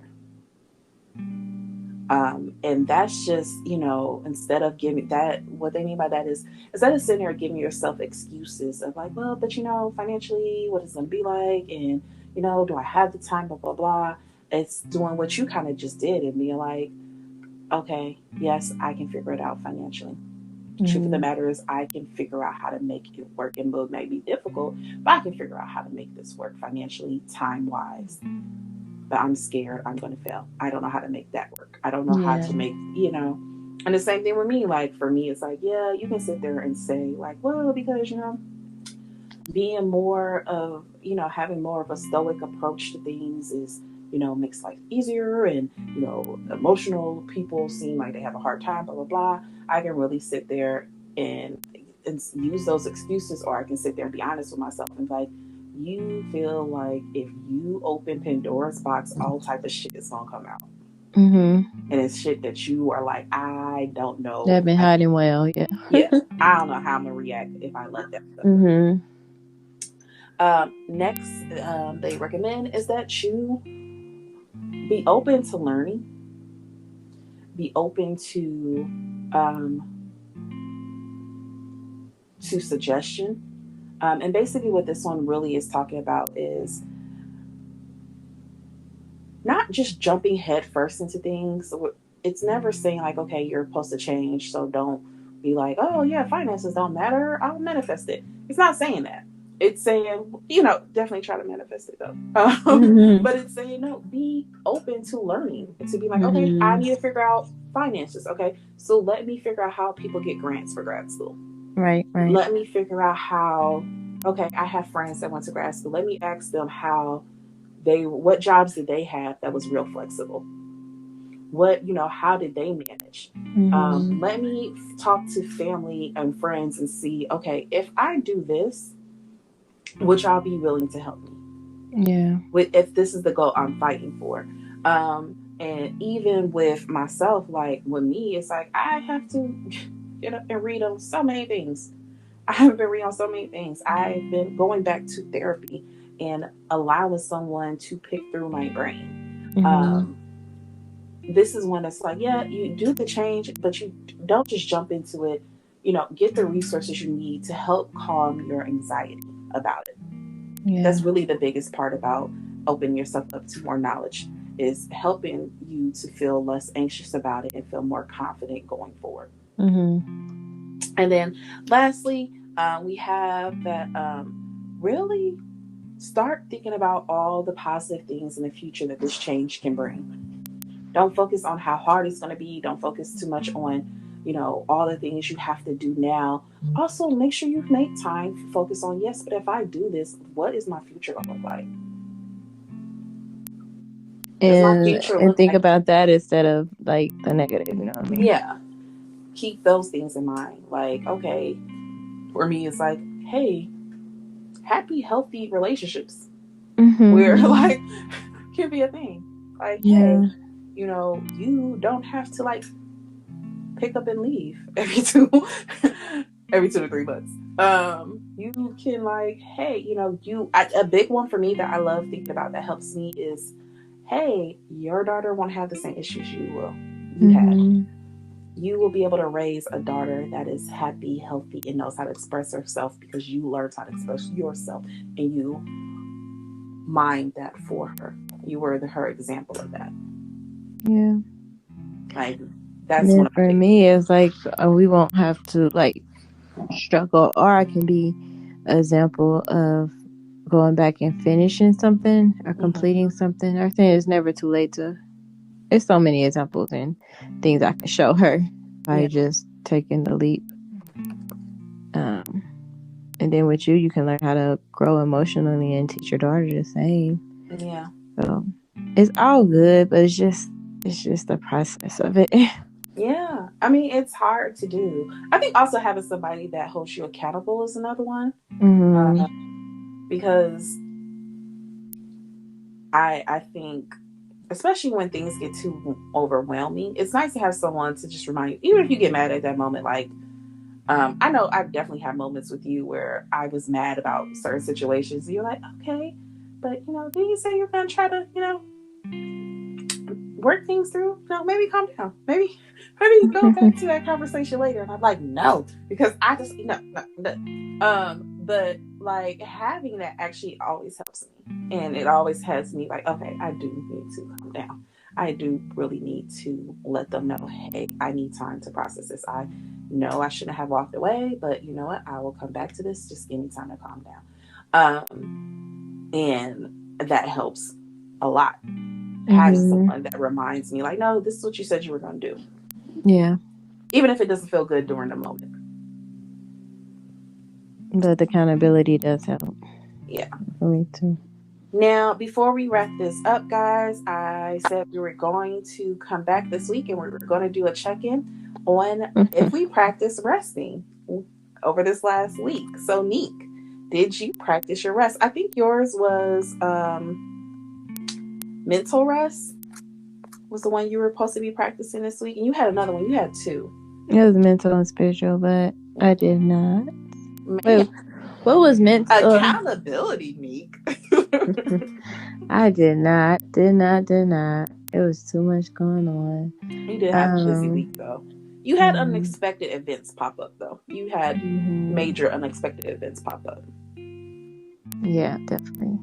And that's just, instead of giving that, what they mean by that is, instead of sitting there giving yourself excuses of like, well, but financially, what it's going to be like, and, do I have the time, blah, blah, blah. It's doing what you kind of just did and being like, okay, yes, I can figure it out financially. The truth of the matter is, I can figure out how to make it work, and it may be difficult, but I can figure out how to make this work financially, time-wise. But I'm scared I'm going to fail. I don't know how to make that work. I don't know how to make, And the same thing with me. Like, for me, it's like, yeah, you can sit there and say, like, well, because, being more of, having more of a stoic approach to things is, makes life easier. And, emotional people seem like they have a hard time, blah, blah, blah. I can really sit there and use those excuses, or I can sit there and be honest with myself and be like, you feel like if you open Pandora's box, all type of shit is gonna come out. And it's shit that you are like, I don't know. They've been hiding well, yeah. Yeah, I don't know how I'm gonna react if I let that stuff. Next, they recommend is that you be open to learning, be open to suggestion. And basically what this one really is talking about is not just jumping head first into things. It's never saying like, okay, you're supposed to change, so don't be like, oh yeah, finances don't matter, I'll manifest it. It's not saying that. It's saying, definitely try to manifest it though. But it's saying, no, be open to learning, to be like, okay, I need to figure out finances. Okay, so let me figure out how people get grants for grad school. Right. Let me figure out how, okay, I have friends that went to grad school. Let me ask them what jobs did they have that was real flexible? What, how did they manage? Mm-hmm. Let me talk to family and friends and see, okay, if I do this, would y'all be willing to help me? Yeah. If this is the goal I'm fighting for. And even with myself, like with me, it's like I have to get up and read on so many things. I have been reading on so many things. I've been going back to therapy and allowing someone to pick through my brain. Mm-hmm. This is when it's like, yeah, you do the change, but you don't just jump into it. Get the resources you need to help calm your anxiety about it. Yeah. That's really the biggest part about opening yourself up to more knowledge, is helping you to feel less anxious about it and feel more confident going forward. Mm-hmm. And then lastly, we have that really start thinking about all the positive things in the future that this change can bring. Don't focus on how hard it's going to be. Don't focus too much on, all the things you have to do now. Also, make sure you make time to focus on, yes, but if I do this, what is my future going to look like? Does my future And look think like, about that instead of like the negative, you know what I mean? yeah, keep those things in mind. Like, okay, for me, it's like, hey, happy, healthy relationships where Mm-hmm. like can be a thing. Like, hey, Yeah. you don't have to like pick up and leave every two every 2 to 3 months. You can like, hey, a big one for me that I love thinking about that helps me is, hey, your daughter won't have the same issues you had. Mm-hmm. You will be able to raise a daughter that is happy, healthy, and knows how to express herself because you learned how to express yourself and you mind that for her. You were her example of that. Yeah. Like, And that's then one of my for big. me, it's like we won't have to like struggle, or I can be an example of going back and finishing something or Mm-hmm. completing something. I think it's never too late to. There's so many examples and things I can show her by Yeah. just taking the leap. Um, and then with you, you can learn how to grow emotionally and teach your daughter the same. Yeah. So it's all good, but it's just the process of it. Yeah. I mean, it's hard to do. I think also having somebody that holds you accountable is another one. Mm-hmm. Uh, because I think, especially when things get too overwhelming, it's nice to have someone to just remind you, even if you get mad at that moment. Like, I know I've definitely had moments with you where I was mad about certain situations. And you're like, okay, but did you say you're gonna try to, work things through? No, maybe calm down. Maybe go back to that conversation later. And I'm like, no, because I just no. But like having that actually always helps me, and it always has me like, okay, I do need to calm down. I do really need to let them know, hey, I need time to process this. I know I shouldn't have walked away, but you know what? I will come back to this. Just give me time to calm down. And that helps a lot. Having Mm-hmm. someone that reminds me, like, no, this is what you said you were going to do, Yeah, even if it doesn't feel good during the moment. but the accountability does help Yeah. for me too. Now, before we wrap this up, guys, I said we were going to come back this week and we were going to do a check in on if we practice resting over this last week. So, Neek, did you practice your rest? I think yours was mental rest was the one you were supposed to be practicing this week, and you had another one. You had two. It was mental and spiritual, but I did not. Man, Wait, what was mental? accountability, Meek. I did not, did not. It was too much going on. You did have a busy Um, week, though. You had mhm, unexpected events pop up, though. You had mhm. major unexpected events pop up. Yeah, definitely.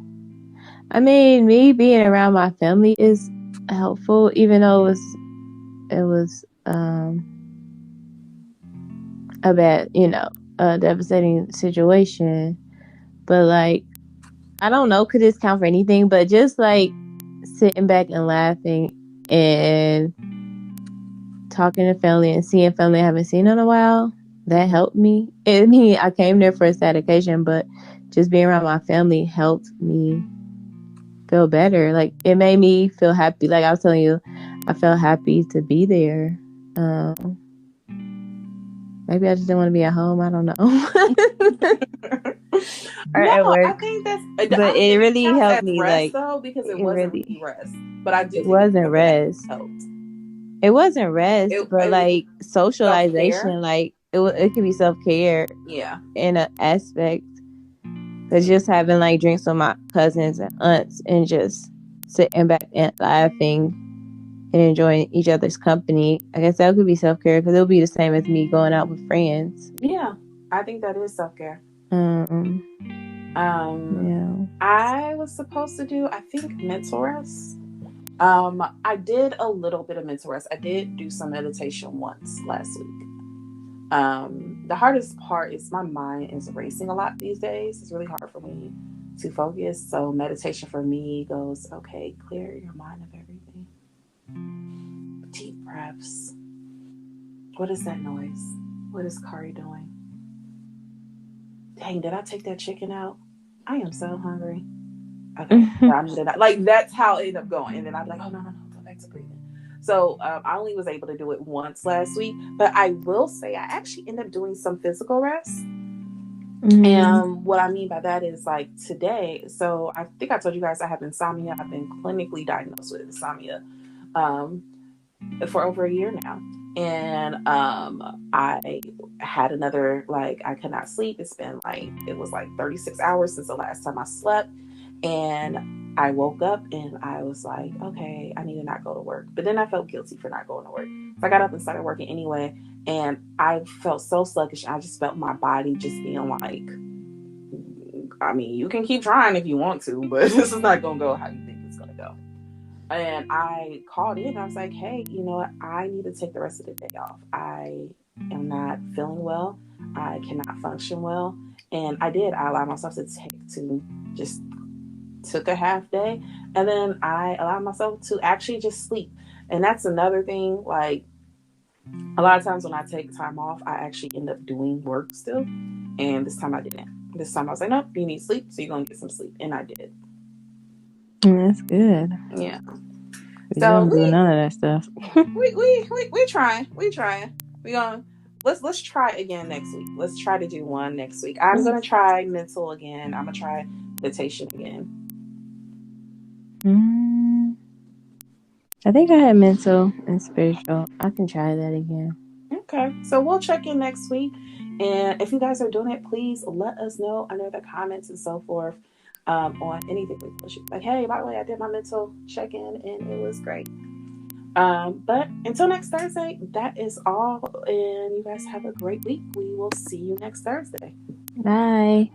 I mean, me being around my family is helpful, even though it was a bad, a devastating situation. But like, I don't know, could this count for anything? But just like sitting back and laughing and talking to family and seeing family I haven't seen in a while, that helped me. I mean, I came there for a sad occasion, but just being around my family helped me feel better. Like, it made me feel happy. Like I was telling you, I felt happy to be there. Maybe I just didn't want to be at home. I don't know. Or No, at I work. think that's. I But don't it think it really counts helped as me. rest Like, though, because it it wasn't really, really rest. But I do it think it's wasn't something that rest. helped. It wasn't rest, but It was like self care. socialization, like it could be self-care Yeah. in an aspect. Cause just having like drinks with my cousins and aunts and just sitting back and laughing and enjoying each other's company, I guess that could be self-care because it'll be the same as me going out with friends. Yeah, I think that is self care. Yeah. I was supposed to do, I think, mental rest. I did a little bit of mental rest. I did do some meditation once last week. The hardest part is my mind is racing a lot these days. It's really hard for me to focus. So meditation for me goes, okay, clear your mind of everything. Deep breaths. What is that noise? What is Kari doing? Dang, did I take that chicken out? I am so hungry. Okay, I need to, like, that's how it ended up going. And then I'm like, oh no, go back to breathing. So I only was able to do it once last week, but I will say I actually ended up doing some physical rest. And what I mean by that is like today. So I think I told you guys I have insomnia. I've been clinically diagnosed with insomnia for over a year now. And I had another, like, I could not sleep. It's been like, it was like 36 hours since the last time I slept. And I woke up and I was like, okay, I need to not go to work. But then I felt guilty for not going to work. So I got up and started working anyway. And I felt so sluggish. I just felt my body just being like, I mean, you can keep trying if you want to, but this is not going to go how you think it's going to go. And I called in. I was like, hey, you know what? I need to take the rest of the day off. I am not feeling well. I cannot function well. And I did. I allowed myself to just took a half day. And then I allowed myself to actually just sleep. And that's another thing. Like, a lot of times when I take time off, I actually end up doing work still. And this time I didn't. This time I was like, nope, you need sleep. So you're going to get some sleep. And I did. That's good. Yeah. So you don't do none of that stuff. we trying. We gonna let's try again next week. Let's try to do one next week. I'm gonna try mental again. I'm gonna try meditation again. I think I had mental and spiritual. I can try that again. Okay, so we'll check in next week, and if you guys are doing it, please let us know under the comments and so forth. On anything we push. Like, hey, by the way, I did my mental check-in and it was great. But until next Thursday, that is all. And you guys have a great week. We will see you next Thursday. Bye.